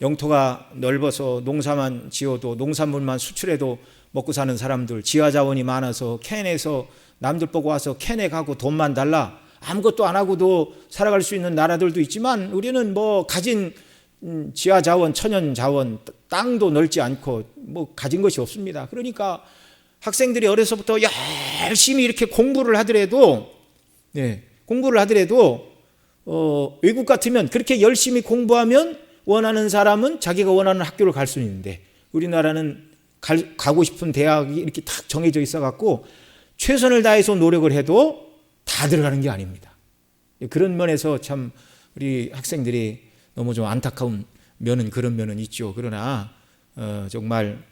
영토가 넓어서 농사만 지어도, 농산물만 수출해도 먹고 사는 사람들, 지하 자원이 많아서 캔에서 남들 보고 와서 캔에 가고 돈만 달라, 아무것도 안 하고도 살아갈 수 있는 나라들도 있지만, 우리는 뭐 가진 지하 자원, 천연 자원, 땅도 넓지 않고 뭐 가진 것이 없습니다. 그러니까 학생들이 어려서부터 열심히 이렇게 공부를 하더라도 외국 같으면 그렇게 열심히 공부하면 원하는 사람은 자기가 원하는 학교를 갈 수 있는데, 우리나라는 가고 싶은 대학이 이렇게 딱 정해져 있어 갖고 최선을 다해서 노력을 해도 다 들어가는 게 아닙니다. 그런 면에서 참 우리 학생들이 너무 좀 안타까운 면은, 그런 면은 있죠. 그러나 정말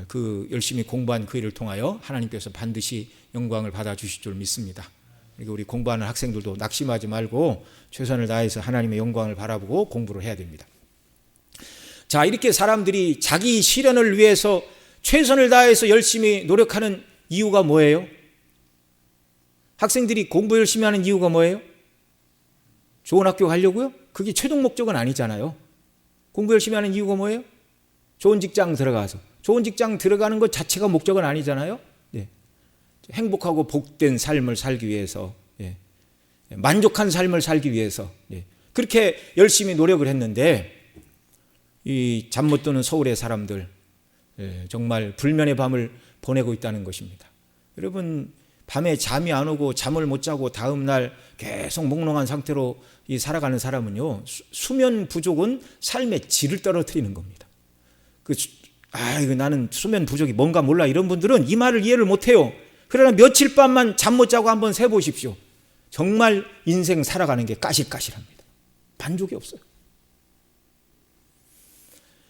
그 열심히 공부한 그 일을 통하여 하나님께서 반드시 영광을 받아주실 줄 믿습니다. 그러니까 우리 공부하는 학생들도 낙심하지 말고 최선을 다해서 하나님의 영광을 바라보고 공부를 해야 됩니다. 자, 이렇게 사람들이 자기 실현을 위해서 최선을 다해서 열심히 노력하는 이유가 뭐예요? 학생들이 공부 열심히 하는 이유가 뭐예요? 좋은 학교 가려고요? 그게 최종 목적은 아니잖아요. 공부 열심히 하는 이유가 뭐예요? 좋은 직장 들어가서. 좋은 직장 들어가는 것 자체가 목적은 아니잖아요. 행복하고 복된 삶을 살기 위해서, 만족한 삶을 살기 위해서 그렇게 열심히 노력을 했는데, 이 잠 못 드는 서울의 사람들 정말 불면의 밤을 보내고 있다는 것입니다. 여러분, 밤에 잠이 안 오고 잠을 못 자고 다음 날 계속 몽롱한 상태로 살아가는 사람은요, 수면 부족은 삶의 질을 떨어뜨리는 겁니다. 나는 수면 부족이 뭔가 몰라, 이런 분들은 이 말을 이해를 못해요. 그러나 며칠 밤만 잠 못 자고 한번 세보십시오. 정말 인생 살아가는 게 까실까실합니다. 만족이 없어요.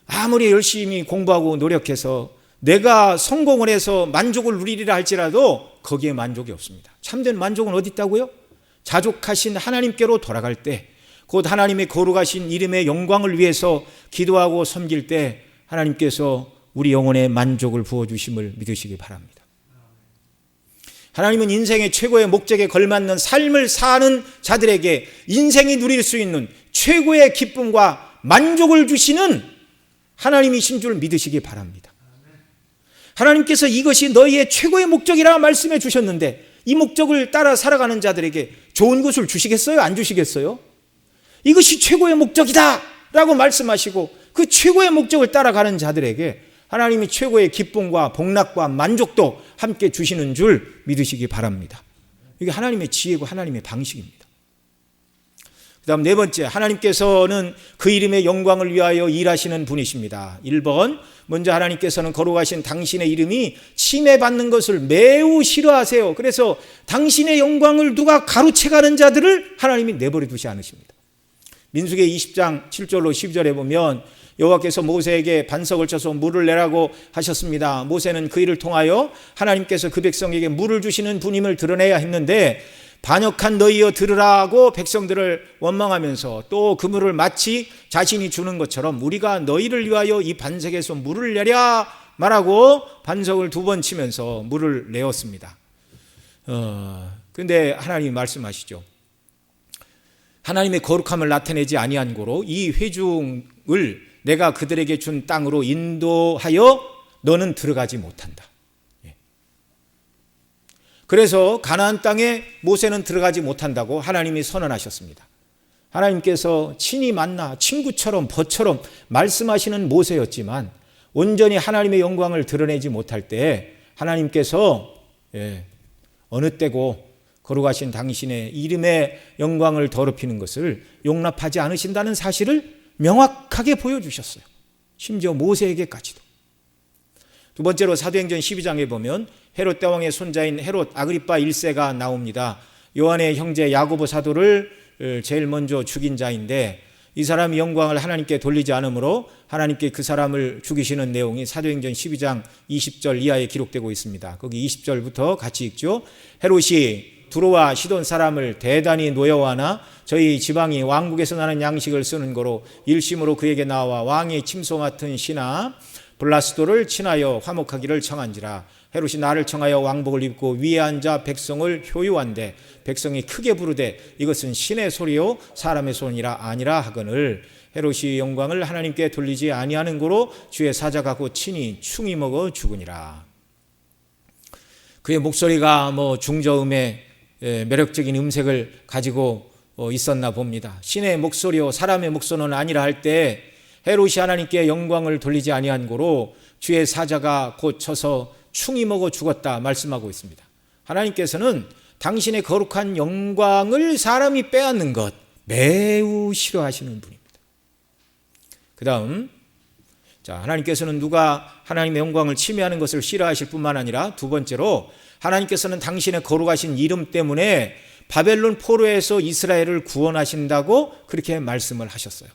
아무리 열심히 공부하고 노력해서 내가 성공을 해서 만족을 누리리라 할지라도 거기에 만족이 없습니다. 참된 만족은 어디 있다고요? 자족하신 하나님께로 돌아갈 때, 곧 하나님의 거룩하신 이름의 영광을 위해서 기도하고 섬길 때 하나님께서 우리 영혼에 만족을 부어주심을 믿으시기 바랍니다. 하나님은 인생의 최고의 목적에 걸맞는 삶을 사는 자들에게 인생이 누릴 수 있는 최고의 기쁨과 만족을 주시는 하나님이신 줄 믿으시기 바랍니다. 하나님께서 이것이 너희의 최고의 목적이라 말씀해 주셨는데, 이 목적을 따라 살아가는 자들에게 좋은 것을 주시겠어요? 안 주시겠어요? 이것이 최고의 목적이다 라고 말씀하시고 그 최고의 목적을 따라가는 자들에게 하나님이 최고의 기쁨과 복락과 만족도 함께 주시는 줄 믿으시기 바랍니다. 이게 하나님의 지혜고 하나님의 방식입니다. 그 다음 네 번째, 하나님께서는 그 이름의 영광을 위하여 일하시는 분이십니다. 1번, 먼저 하나님께서는 거룩하신 당신의 이름이 침해받는 것을 매우 싫어하세요. 그래서 당신의 영광을 누가 가로채가는 자들을 하나님이 내버려 두지 않으십니다. 민수기 20장 7절로 12절에 보면 여호와께서 모세에게 반석을 쳐서 물을 내라고 하셨습니다. 모세는 그 일을 통하여 하나님께서 그 백성에게 물을 주시는 분임을 드러내야 했는데 반역한 너희여 들으라고 백성들을 원망하면서 또 그 물을 마치 자신이 주는 것처럼 우리가 너희를 위하여 이 반석에서 물을 내랴 말하고 반석을 2번 치면서 물을 내었습니다. 그런데 하나님이 말씀하시죠. 하나님의 거룩함을 나타내지 아니한 고로 이 회중을 내가 그들에게 준 땅으로 인도하여 너는 들어가지 못한다. 그래서 가나안 땅에 모세는 들어가지 못한다고 하나님이 선언하셨습니다. 하나님께서 친히 만나 친구처럼 벗처럼 말씀하시는 모세였지만 온전히 하나님의 영광을 드러내지 못할 때 하나님께서 어느 때고 거룩하신 당신의 이름의 영광을 더럽히는 것을 용납하지 않으신다는 사실을 명확하게 보여주셨어요. 심지어 모세에게까지도. 두 번째로 사도행전 12장에 보면 헤롯 대왕의 손자인 헤롯 아그리파 1세가 나옵니다. 요한의 형제 야고보 사도를 제일 먼저 죽인 자인데 이 사람이 영광을 하나님께 돌리지 않으므로 하나님께 그 사람을 죽이시는 내용이 사도행전 12장 20절 이하에 기록되고 있습니다. 거기 20절부터 같이 읽죠. 헤롯이 두로와 시돈 사람을 대단히 노여워하나 저희 지방이 왕국에서 나는 양식을 쓰는 거로 일심으로 그에게 나와 왕의 침소 맡은 신하 블라스도를 친하여 화목하기를 청한지라. 헤롯이 나를 청하여 왕복을 입고 위에 앉아 백성을 효유한데 백성이 크게 부르되 이것은 신의 소리요 사람의 손이라 아니라 하거늘 헤롯이 영광을 하나님께 돌리지 아니하는 고로 주의 사자가 곧 친히 충이 먹어 죽으니라. 그의 목소리가 중저음의 매력적인 음색을 가지고 있었나 봅니다. 신의 목소리요 사람의 목소리는 아니라 할 때 헤롯이 하나님께 영광을 돌리지 아니한 고로 주의 사자가 곧 쳐서 충이 먹어 죽었다 말씀하고 있습니다. 하나님께서는 당신의 거룩한 영광을 사람이 빼앗는 것 매우 싫어하시는 분입니다. 그 다음 하나님께서는 누가 하나님의 영광을 침해하는 것을 싫어하실 뿐만 아니라 두 번째로 하나님께서는 당신의 거룩하신 이름 때문에 바벨론 포로에서 이스라엘을 구원하신다고 그렇게 말씀을 하셨어요.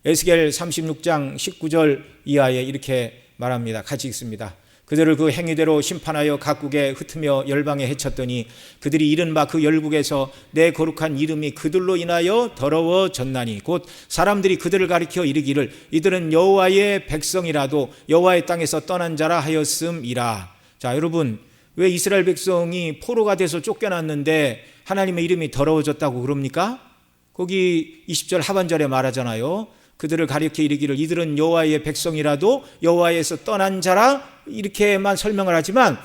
에스겔 36장 19절 이하에 이렇게 말합니다. 같이 읽습니다. 그들을 그 행위대로 심판하여 각국에 흩으며 열방에 해쳤더니 그들이 이른 바 그 열국에서 내 거룩한 이름이 그들로 인하여 더러워졌나니 곧 사람들이 그들을 가리켜 이르기를 이들은 여호와의 백성이라도 여호와의 땅에서 떠난 자라 하였음이라. 자, 여러분 왜 이스라엘 백성이 포로가 돼서 쫓겨났는데 하나님의 이름이 더러워졌다고 그럽니까? 거기 20절 하반절에 말하잖아요. 그들을 가리켜 이르기를 이들은 여호와의 백성이라도 여호와에서 떠난 자라 이렇게만 설명을 하지만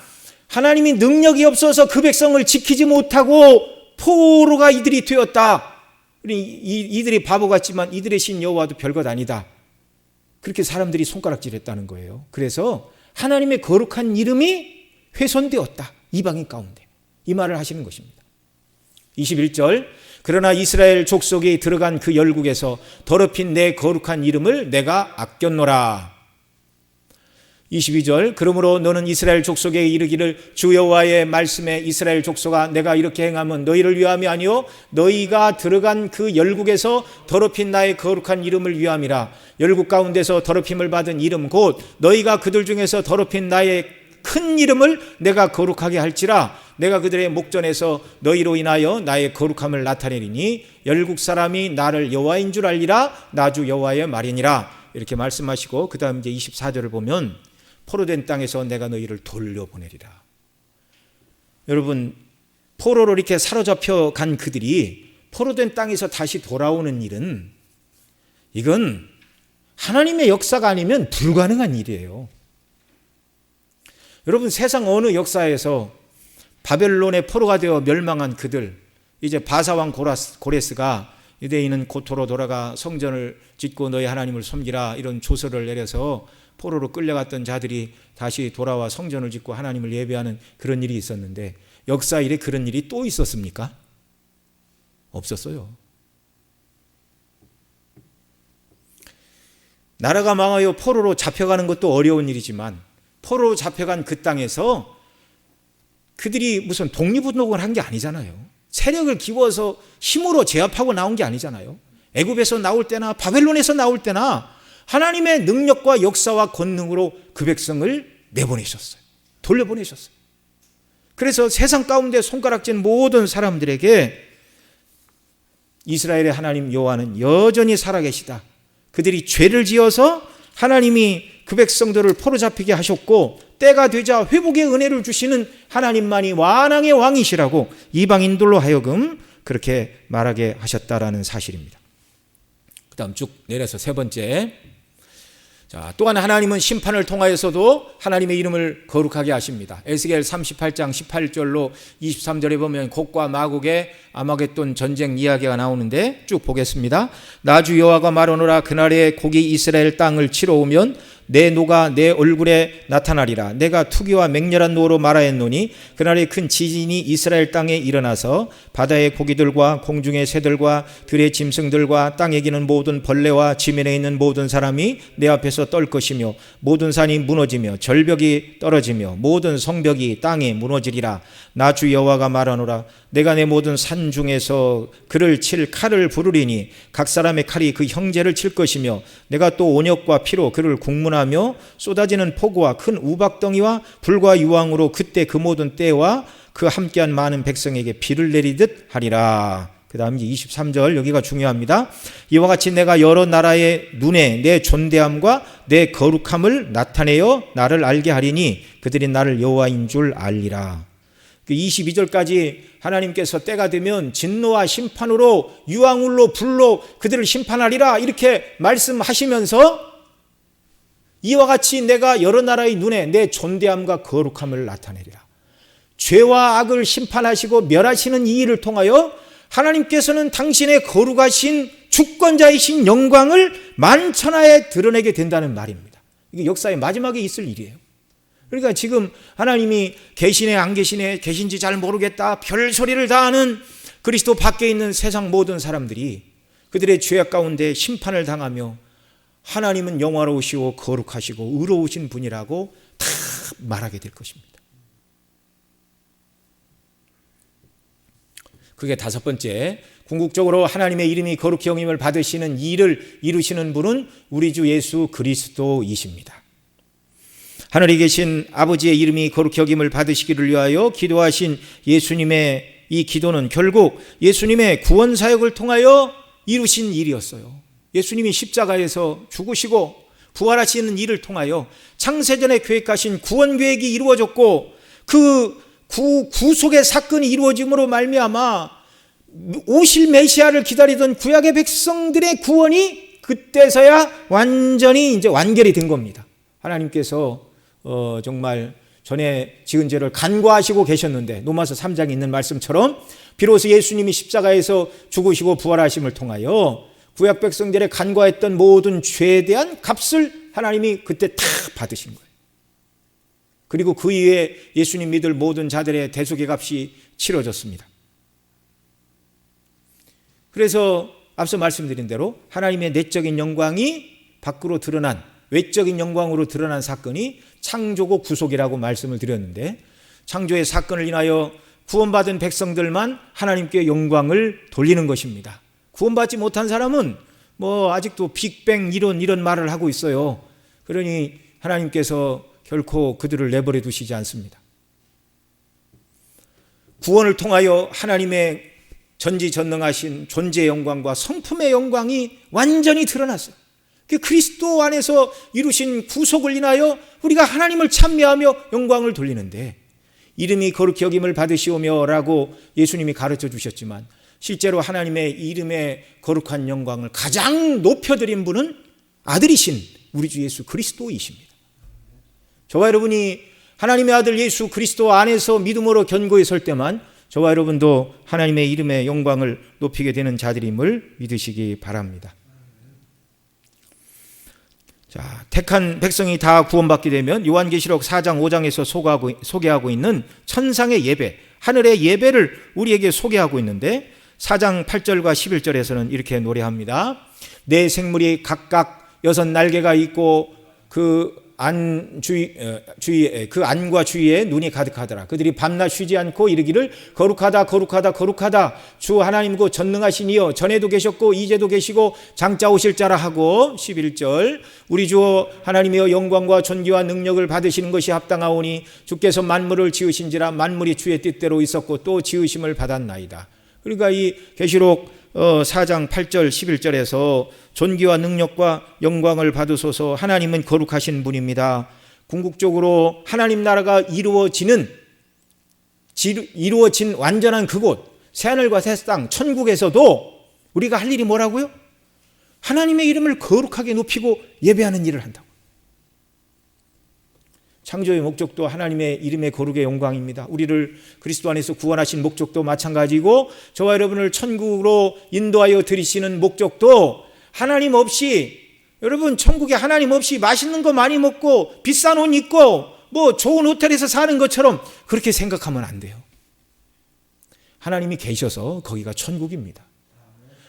하나님이 능력이 없어서 그 백성을 지키지 못하고 포로가 이들이 되었다. 이들이 바보 같지만 이들의 신 여호와도 별것 아니다. 그렇게 사람들이 손가락질했다는 거예요. 그래서 하나님의 거룩한 이름이 훼손되었다. 이방인 가운데. 이 말을 하시는 것입니다. 21절 그러나 이스라엘 족속이 들어간 그 열국에서 더럽힌 내 거룩한 이름을 내가 아꼈노라. 22절 그러므로 너는 이스라엘 족속에 이르기를 주 여호와의 말씀에 이스라엘 족속아 내가 이렇게 행하면 너희를 위함이 아니요 너희가 들어간 그 열국에서 더럽힌 나의 거룩한 이름을 위함이라. 열국 가운데서 더럽힘을 받은 이름 곧 너희가 그들 중에서 더럽힌 나의 큰 이름을 내가 거룩하게 할지라. 내가 그들의 목전에서 너희로 인하여 나의 거룩함을 나타내리니 열국 사람이 나를 여호와인 줄 알리라. 나주 여호와의 말이니라. 이렇게 말씀하시고 그 다음 이제 24절을 보면 포로된 땅에서 내가 너희를 돌려보내리라. 여러분 포로로 이렇게 사로잡혀 간 그들이 포로된 땅에서 다시 돌아오는 일은 이건 하나님의 역사가 아니면 불가능한 일이에요. 여러분 세상 어느 역사에서 바벨론의 포로가 되어 멸망한 그들 이제 바사왕 고레스가 유대인은 고토로 돌아가 성전을 짓고 너희 하나님을 섬기라 이런 조서를 내려서 포로로 끌려갔던 자들이 다시 돌아와 성전을 짓고 하나님을 예배하는 그런 일이 있었는데 역사 일에 그런 일이 또 있었습니까? 없었어요. 나라가 망하여 포로로 잡혀가는 것도 어려운 일이지만 포로로 잡혀간 그 땅에서 그들이 무슨 독립운동을 한 게 아니잖아요. 세력을 기워서 힘으로 제압하고 나온 게 아니잖아요. 애굽에서 나올 때나 바벨론에서 나올 때나 하나님의 능력과 역사와 권능으로 그 백성을 내보내셨어요. 돌려보내셨어요. 그래서 세상 가운데 손가락질 모든 사람들에게 이스라엘의 하나님 여호와는 여전히 살아계시다. 그들이 죄를 지어서 하나님이 그 백성들을 포로 잡히게 하셨고 때가 되자 회복의 은혜를 주시는 하나님만이 완왕의 왕이시라고 이방인들로 하여금 그렇게 말하게 하셨다라는 사실입니다. 그 다음 쭉 내려서 세 번째, 자, 또한 하나님은 심판을 통하여서도 하나님의 이름을 거룩하게 하십니다. 에스겔 38장 18절로 23절에 보면 곡과 마곡의 아마겟돈 전쟁 이야기가 나오는데 쭉 보겠습니다. 나주 여호와가 말하노라. 그날에 곡이 이스라엘 땅을 치러 오면 내 노가 내 얼굴에 나타나리라. 내가 투기와 맹렬한 노로 말하였노니 그날에 큰 지진이 이스라엘 땅에 일어나서 바다의 고기들과 공중의 새들과 들의 짐승들과 땅에 기는 모든 벌레와 지면에 있는 모든 사람이 내 앞에서 떨 것이며 모든 산이 무너지며 절벽이 떨어지며 모든 성벽이 땅에 무너지리라. 나 주 여호와가 말하노라. 내가 내 모든 산 중에서 그를 칠 칼을 부르리니 각 사람의 칼이 그 형제를 칠 것이며 내가 또 온역과 피로 그를 국문하며 쏟아지는 폭우와 큰 우박덩이와 불과 유황으로 그때 그 모든 때와 그 함께한 많은 백성에게 비를 내리듯 하리라. 그 다음 23절 여기가 중요합니다. 이와 같이 내가 여러 나라의 눈에 내 존대함과 내 거룩함을 나타내어 나를 알게 하리니 그들이 나를 여호와인 줄 알리라. 22절까지 하나님께서 때가 되면 진노와 심판으로 유황울로 불로 그들을 심판하리라 이렇게 말씀하시면서 이와 같이 내가 여러 나라의 눈에 내 존대함과 거룩함을 나타내리라. 죄와 악을 심판하시고 멸하시는 이 일을 통하여 하나님께서는 당신의 거룩하신 주권자이신 영광을 만천하에 드러내게 된다는 말입니다. 이게 역사의 마지막에 있을 일이에요. 그러니까 지금 하나님이 계시네 안 계시네 계신지 잘 모르겠다 별소리를 다 하는 그리스도 밖에 있는 세상 모든 사람들이 그들의 죄악 가운데 심판을 당하며 하나님은 영화로우시고 거룩하시고 의로우신 분이라고 다 말하게 될 것입니다. 그게 다섯 번째, 궁극적으로 하나님의 이름이 거룩히 여김을 받으시는 이 일을 이루시는 분은 우리 주 예수 그리스도이십니다. 하늘에 계신 아버지의 이름이 거룩히 여김을 받으시기를 위하여 기도하신 예수님의 이 기도는 결국 예수님의 구원 사역을 통하여 이루신 일이었어요. 예수님이 십자가에서 죽으시고 부활하시는 일을 통하여 창세전에 계획하신 구원 계획이 이루어졌고 그 구속의 사건이 이루어짐으로 말미암아 오실 메시아를 기다리던 구약의 백성들의 구원이 그때서야 완전히 이제 완결이 된 겁니다. 하나님께서 정말 전에 지은 죄를 간과하시고 계셨는데 로마서 3장에 있는 말씀처럼 비로소 예수님이 십자가에서 죽으시고 부활하심을 통하여 구약 백성들의 간과했던 모든 죄에 대한 값을 하나님이 그때 다 받으신 거예요. 그리고 그 이후에 예수님 믿을 모든 자들의 대속의 값이 치러졌습니다. 그래서 앞서 말씀드린 대로 하나님의 내적인 영광이 밖으로 드러난 외적인 영광으로 드러난 사건이 창조고 구속이라고 말씀을 드렸는데 창조의 사건을 인하여 구원받은 백성들만 하나님께 영광을 돌리는 것입니다. 구원받지 못한 사람은 아직도 빅뱅 이런 말을 하고 있어요. 그러니 하나님께서 결코 그들을 내버려 두시지 않습니다. 구원을 통하여 하나님의 전지전능하신 존재의 영광과 성품의 영광이 완전히 드러났어요. 그 그리스도 안에서 이루신 구속을 인하여 우리가 하나님을 찬미하며 영광을 돌리는데 이름이 거룩히 여김을 받으시오며 라고 예수님이 가르쳐 주셨지만 실제로 하나님의 이름의 거룩한 영광을 가장 높여드린 분은 아들이신 우리 주 예수 그리스도이십니다. 저와 여러분이 하나님의 아들 예수 그리스도 안에서 믿음으로 견고히 설 때만 저와 여러분도 하나님의 이름의 영광을 높이게 되는 자들임을 믿으시기 바랍니다. 자, 택한 백성이 다 구원받게 되면 요한계시록 4장 5장에서 소개하고 있는 천상의 예배, 하늘의 예배를 우리에게 소개하고 있는데 4장 8절과 11절에서는 이렇게 노래합니다. 네 생물이 각각 6 날개가 있고 그 안과 주위에 눈이 가득하더라. 그들이 밤낮 쉬지 않고 이르기를 거룩하다 거룩하다 거룩하다 주 하나님 그 전능하신 이여, 전에도 계셨고 이제도 계시고 장차 오실 자라 하고 11절 우리 주 하나님이여 영광과 존귀와 능력을 받으시는 것이 합당하오니 주께서 만물을 지으신지라 만물이 주의 뜻대로 있었고 또 지으심을 받았나이다. 그러니까 이 계시록 4장 8절 11절에서 존귀와 능력과 영광을 받으소서, 하나님은 거룩하신 분입니다. 궁극적으로 하나님 나라가 이루어진 완전한 그곳 새하늘과 새 땅 천국에서도 우리가 할 일이 뭐라고요? 하나님의 이름을 거룩하게 높이고 예배하는 일을 한다고. 창조의 목적도 하나님의 이름의 거룩의 영광입니다. 우리를 그리스도 안에서 구원하신 목적도 마찬가지고 저와 여러분을 천국으로 인도하여 들이시는 목적도 하나님 없이, 여러분 천국에 하나님 없이 맛있는 거 많이 먹고 비싼 옷 입고 뭐 좋은 호텔에서 사는 것처럼 그렇게 생각하면 안 돼요. 하나님이 계셔서 거기가 천국입니다.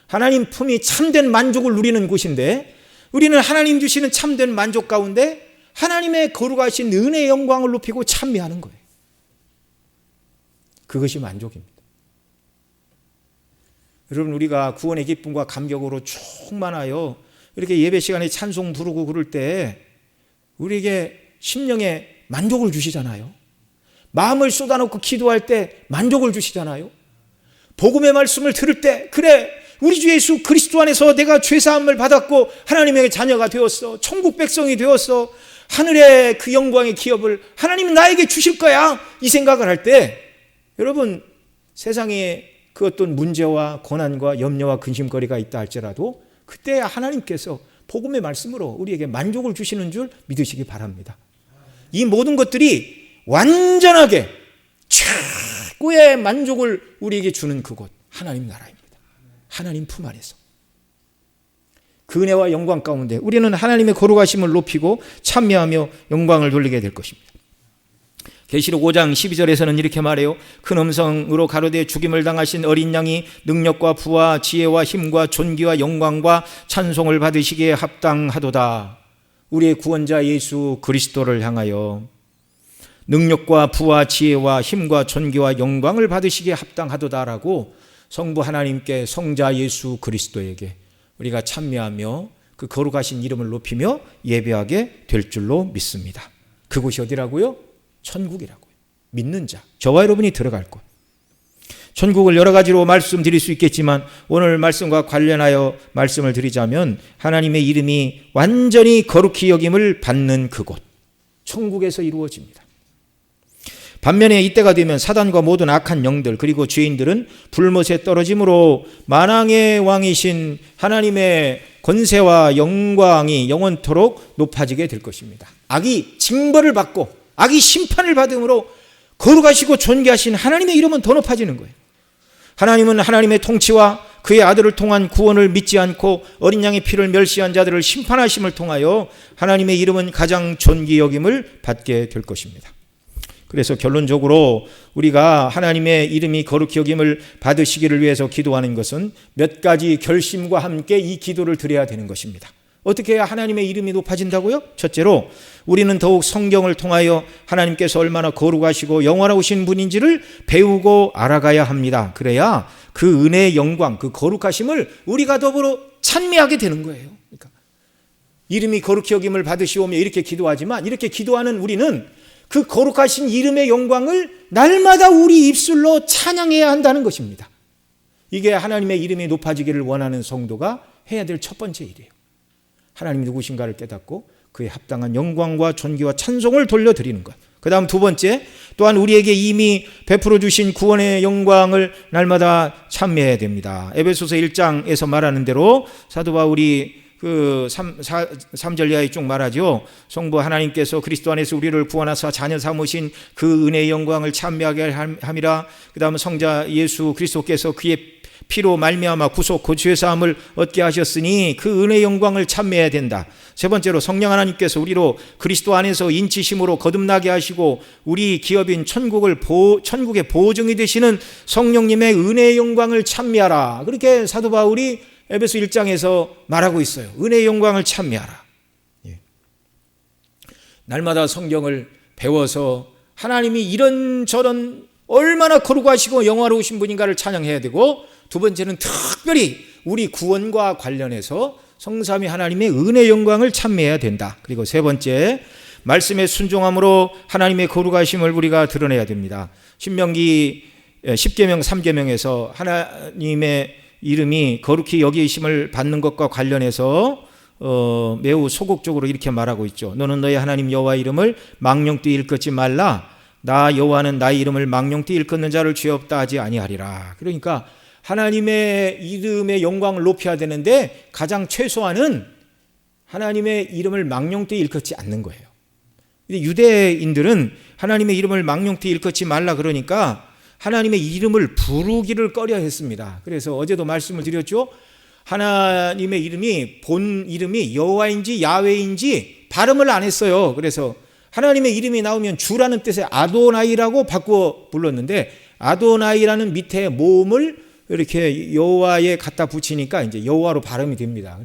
하나님 품이 참된 만족을 누리는 곳인데 우리는 하나님 주시는 참된 만족 가운데 하나님의 거룩하신 은혜의 영광을 높이고 찬미하는 거예요. 그것이 만족입니다. 여러분, 우리가 구원의 기쁨과 감격으로 충만하여 이렇게 예배 시간에 찬송 부르고 그럴 때 우리에게 심령에 만족을 주시잖아요. 마음을 쏟아놓고 기도할 때 만족을 주시잖아요. 복음의 말씀을 들을 때 그래 우리 주 예수 그리스도 안에서 내가 죄사함을 받았고 하나님의 자녀가 되었어, 천국 백성이 되었어, 하늘의 그 영광의 기업을 하나님은 나에게 주실 거야, 이 생각을 할 때 여러분 세상에 그 어떤 문제와 고난과 염려와 근심거리가 있다 할지라도 그때 하나님께서 복음의 말씀으로 우리에게 만족을 주시는 줄 믿으시기 바랍니다. 이 모든 것들이 완전하게 최고의 만족을 우리에게 주는 그곳 하나님 나라입니다. 하나님 품 안에서 그 은혜와 영광 가운데 우리는 하나님의 거룩하심을 높이고 찬미하며 영광을 돌리게 될 것입니다. 계시록 5장 12절에서는 이렇게 말해요. 큰 음성으로 가로되 죽임을 당하신 어린 양이 능력과 부와 지혜와 힘과 존귀와 영광과 찬송을 받으시기에 합당하도다. 우리의 구원자 예수 그리스도를 향하여 능력과 부와 지혜와 힘과 존귀와 영광을 받으시기에 합당하도다라고 성부 하나님께 성자 예수 그리스도에게 우리가 찬미하며 그 거룩하신 이름을 높이며 예배하게 될 줄로 믿습니다. 그곳이 어디라고요? 천국이라고요. 믿는 자, 저와 여러분이 들어갈 곳. 천국을 여러 가지로 말씀드릴 수 있겠지만 오늘 말씀과 관련하여 말씀을 드리자면 하나님의 이름이 완전히 거룩히 여김을 받는 그곳, 천국에서 이루어집니다. 반면에 이때가 되면 사단과 모든 악한 영들 그리고 죄인들은 불못에 떨어짐으로 만왕의 왕이신 하나님의 권세와 영광이 영원토록 높아지게 될 것입니다. 악이 징벌을 받고 악이 심판을 받음으로 거룩하시고 존귀하신 하나님의 이름은 더 높아지는 거예요. 하나님은 하나님의 통치와 그의 아들을 통한 구원을 믿지 않고 어린 양의 피를 멸시한 자들을 심판하심을 통하여 하나님의 이름은 가장 존귀 여김을 받게 될 것입니다. 그래서 결론적으로 우리가 하나님의 이름이 거룩히 여김을 받으시기를 위해서 기도하는 것은 몇 가지 결심과 함께 이 기도를 드려야 되는 것입니다. 어떻게 해야 하나님의 이름이 높아진다고요? 첫째로 우리는 더욱 성경을 통하여 하나님께서 얼마나 거룩하시고 영원하신 분인지를 배우고 알아가야 합니다. 그래야 그 은혜의 영광, 그 거룩하심을 우리가 더불어 찬미하게 되는 거예요. 그러니까 이름이 거룩히 여김을 받으시오며 이렇게 기도하지만 이렇게 기도하는 우리는 그 거룩하신 이름의 영광을 날마다 우리 입술로 찬양해야 한다는 것입니다. 이게 하나님의 이름이 높아지기를 원하는 성도가 해야 될 첫 번째 일이에요. 하나님이 누구신가를 깨닫고 그에 합당한 영광과 존귀와 찬송을 돌려드리는 것. 그 다음 두 번째, 또한 우리에게 이미 베풀어 주신 구원의 영광을 날마다 찬미해야 됩니다. 에베소서 1장에서 말하는 대로 사도 바울이 그 3절 이하에 쭉 말하죠. 성부 하나님께서 그리스도 안에서 우리를 구원하사 자녀 삼으신 그 은혜의 영광을 찬미하게 함이라. 그 다음 성자 예수 그리스도께서 그의 피로 말미암아 구속 고취의 사함을 얻게 하셨으니 그 은혜의 영광을 찬미해야 된다. 세 번째로 성령 하나님께서 우리로 그리스도 안에서 인치심으로 거듭나게 하시고 우리 기업인 천국의 보증이 되시는 성령님의 은혜의 영광을 찬미하라. 그렇게 사도 바울이 에베소 1장에서 말하고 있어요. 은혜의 영광을 찬미하라. 날마다 성경을 배워서 하나님이 이런저런 얼마나 거룩하시고 영화로우신 분인가를 찬양해야 되고, 두 번째는 특별히 우리 구원과 관련해서 성삼위 하나님의 은혜의 영광을 찬미해야 된다. 그리고 세 번째, 말씀의 순종함으로 하나님의 거룩하심을 우리가 드러내야 됩니다. 신명기 10계명 3계명에서 하나님의 이름이 거룩히 여기심을 받는 것과 관련해서 매우 소극적으로 이렇게 말하고 있죠. 너는 너의 하나님 여호와 이름을 망령되이 일컫지 말라. 나 여호와는 나의 이름을 망령되이 일컫는 자를 죄 없다 하지 아니하리라. 그러니까 하나님의 이름의 영광을 높여야 되는데 가장 최소한은 하나님의 이름을 망령되이 일컫지 않는 거예요. 유대인들은 하나님의 이름을 망령되이 일컫지 말라 그러니까 하나님의 이름을 부르기를 꺼려 했습니다. 그래서 어제도 말씀을 드렸죠. 하나님의 이름이 본 이름이 여호와인지 야훼인지 발음을 안 했어요. 그래서 하나님의 이름이 나오면 주라는 뜻의 아도나이라고 바꾸어 불렀는데, 아도나이라는 밑에 모음을 이렇게 여호와에 갖다 붙이니까 이제 여호와로 발음이 됩니다.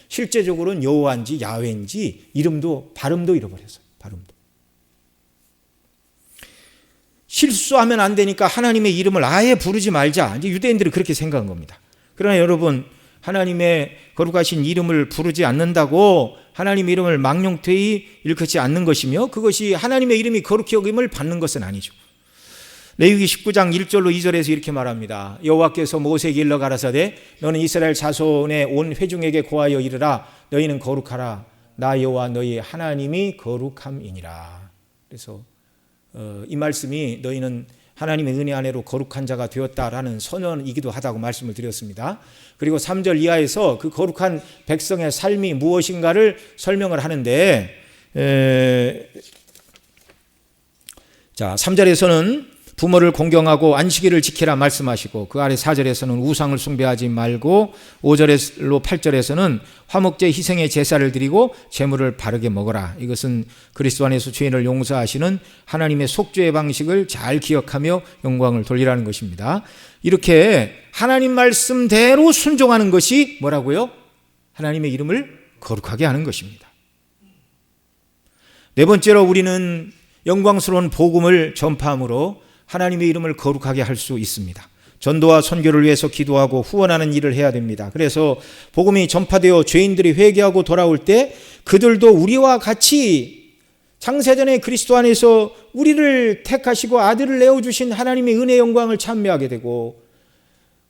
실제적으로는 여호와인지 야훼인지 이름도 발음도 잃어버렸어요. 발음도. 실수하면 안 되니까 하나님의 이름을 아예 부르지 말자. 이제 유대인들이 그렇게 생각한 겁니다. 그러나 여러분, 하나님의 거룩하신 이름을 부르지 않는다고 하나님의 이름을 망령되이 일컫지 않는 것이며, 그것이 하나님의 이름이 거룩히 여김을 받는 것은 아니죠. 레위기 19장 1절로 2절에서 이렇게 말합니다. 여호와께서 모세에게 일러 가라사대 너는 이스라엘 자손의 온 회중에게 고하여 이르라. 너희는 거룩하라. 나 여호와 너희 하나님이 거룩함이니라. 그래서 이 말씀이 너희는 하나님의 은혜 안에로 거룩한 자가 되었다라는 선언이기도 하다고 말씀을 드렸습니다. 그리고 3절 이하에서 그 거룩한 백성의 삶이 무엇인가를 설명을 하는데, 3절에서는 부모를 공경하고 안식일을 지키라 말씀하시고, 그 아래 4절에서는 우상을 숭배하지 말고, 5절로 8절에서는 화목제 희생의 제사를 드리고 제물을 바르게 먹어라. 이것은 그리스도 안에서 죄인을 용서하시는 하나님의 속죄의 방식을 잘 기억하며 영광을 돌리라는 것입니다. 이렇게 하나님 말씀대로 순종하는 것이 뭐라고요? 하나님의 이름을 거룩하게 하는 것입니다. 네 번째로 우리는 영광스러운 복음을 전파함으로 하나님의 이름을 거룩하게 할 수 있습니다. 전도와 선교를 위해서 기도하고 후원하는 일을 해야 됩니다. 그래서 복음이 전파되어 죄인들이 회개하고 돌아올 때 그들도 우리와 같이 창세전에 그리스도 안에서 우리를 택하시고 아들을 내어주신 하나님의 은혜의 영광을 찬미하게 되고,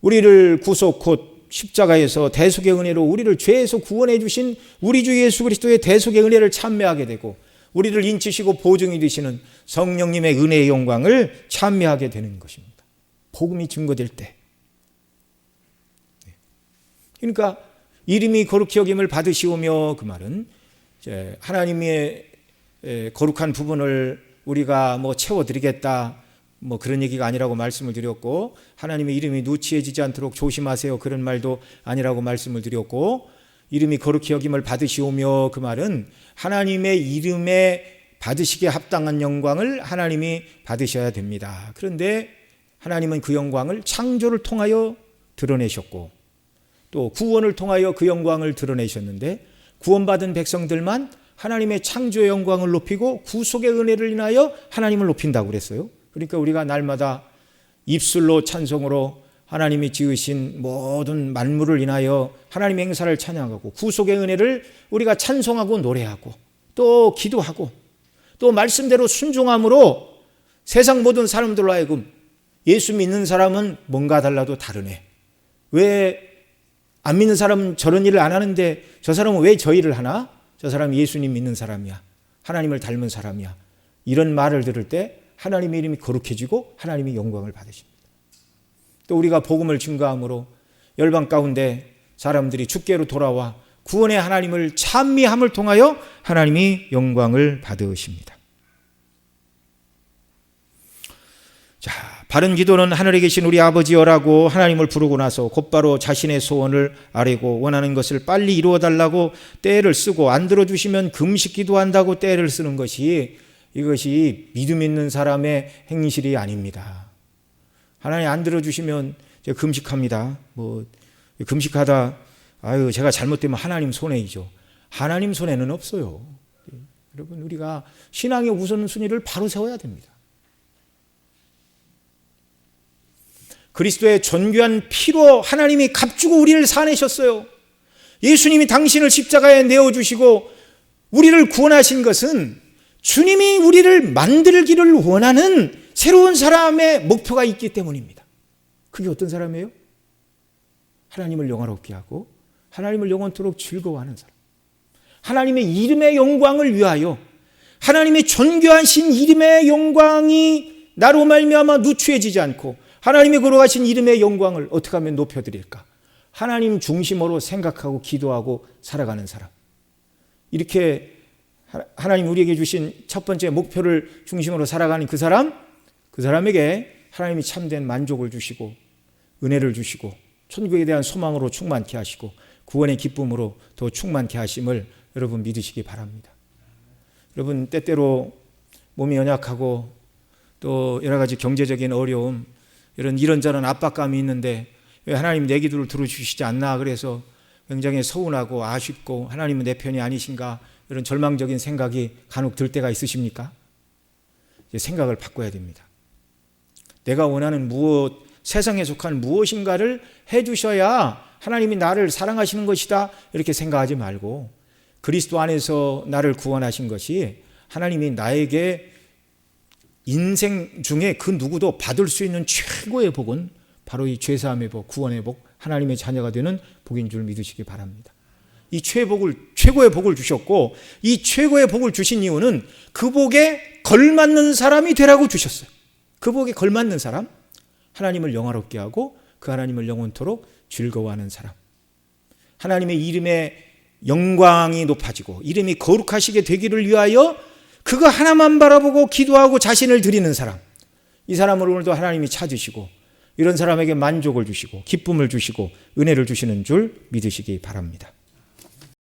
우리를 구속 곧 십자가에서 대속의 은혜로 우리를 죄에서 구원해 주신 우리 주 예수 그리스도의 대속의 은혜를 찬미하게 되고, 우리를 인치시고 보증이 되시는 성령님의 은혜의 영광을 찬미하게 되는 것입니다. 복음이 증거될 때. 그러니까 이름이 거룩히 여김을 받으시오며, 그 말은 이제 하나님의 거룩한 부분을 우리가 채워드리겠다, 그런 얘기가 아니라고 말씀을 드렸고, 하나님의 이름이 누치해지지 않도록 조심하세요, 그런 말도 아니라고 말씀을 드렸고, 이름이 거룩히 여김을 받으시오며, 그 말은 하나님의 이름에 받으시기에 합당한 영광을 하나님이 받으셔야 됩니다. 그런데 하나님은 그 영광을 창조를 통하여 드러내셨고, 또 구원을 통하여 그 영광을 드러내셨는데, 구원받은 백성들만 하나님의 창조의 영광을 높이고 구속의 은혜를 인하여 하나님을 높인다고 그랬어요. 그러니까 우리가 날마다 입술로 찬송으로 하나님이 지으신 모든 만물을 인하여 하나님의 행사를 찬양하고, 구속의 은혜를 우리가 찬송하고 노래하고 또 기도하고 또 말씀대로 순종함으로 세상 모든 사람들로 하여금 예수 믿는 사람은 뭔가 달라도 다르네, 왜 안 믿는 사람은 저런 일을 안 하는데 저 사람은 왜 저 일을 하나? 저 사람이 예수님 믿는 사람이야, 하나님을 닮은 사람이야, 이런 말을 들을 때 하나님의 이름이 거룩해지고 하나님이 영광을 받으십니다. 또 우리가 복음을 증거함으로 열방 가운데 사람들이 주께로 돌아와 구원의 하나님을 찬미함을 통하여 하나님이 영광을 받으십니다. 자, 바른 기도는 하늘에 계신 우리 아버지여라고 하나님을 부르고 나서 곧바로 자신의 소원을 아뢰고 원하는 것을 빨리 이루어 달라고 때를 쓰고 안 들어주시면 금식 기도한다고 때를 쓰는 것이 이것이 믿음 있는 사람의 행실이 아닙니다. 하나님 안 들어주시면 제가 금식합니다. 금식하다 제가 잘못되면 하나님 손해이죠. 하나님 손해는 없어요. 여러분, 우리가 신앙의 우선순위를 바로 세워야 됩니다. 그리스도의 존귀한 피로 하나님이 값주고 우리를 사내셨어요. 예수님이 당신을 십자가에 내어주시고 우리를 구원하신 것은 주님이 우리를 만들기를 원하는 새로운 사람의 목표가 있기 때문입니다. 그게 어떤 사람이에요? 하나님을 영화롭게 하고 하나님을 영원토록 즐거워하는 사람. 하나님의 이름의 영광을 위하여 하나님의 존귀하신 이름의 영광이 나로 말미암아 누추해지지 않고 하나님이 걸어가신 이름의 영광을 어떻게 하면 높여드릴까? 하나님 중심으로 생각하고 기도하고 살아가는 사람. 이렇게 하나님 우리에게 주신 첫 번째 목표를 중심으로 살아가는 그 사람에게 하나님이 참된 만족을 주시고 은혜를 주시고 천국에 대한 소망으로 충만케 하시고 구원의 기쁨으로 더 충만케 하심을 여러분 믿으시기 바랍니다. 여러분, 때때로 몸이 연약하고 또 여러 가지 경제적인 어려움, 이런저런 압박감이 있는데 왜 하나님 내 기도를 들어주시지 않나, 그래서 굉장히 서운하고 아쉽고 하나님은 내 편이 아니신가, 이런 절망적인 생각이 간혹 들 때가 있으십니까? 이제 생각을 바꿔야 됩니다. 내가 원하는 세상에 속한 무엇인가를 해주셔야 하나님이 나를 사랑하시는 것이다, 이렇게 생각하지 말고 그리스도 안에서 나를 구원하신 것이 하나님이 나에게 인생 중에 그 누구도 받을 수 있는 최고의 복은 바로 이 죄사함의 복, 구원의 복, 하나님의 자녀가 되는 복인 줄 믿으시기 바랍니다. 이 최고의 복을 주셨고, 이 최고의 복을 주신 이유는 그 복에 걸맞는 사람이 되라고 주셨어요. 그 복에 걸맞는 사람, 하나님을 영화롭게 하고 그 하나님을 영원토록 즐거워하는 사람, 하나님의 이름의 영광이 높아지고 이름이 거룩하시게 되기를 위하여 그거 하나만 바라보고 기도하고 자신을 드리는 사람, 이 사람을 오늘도 하나님이 찾으시고 이런 사람에게 만족을 주시고 기쁨을 주시고 은혜를 주시는 줄 믿으시기 바랍니다.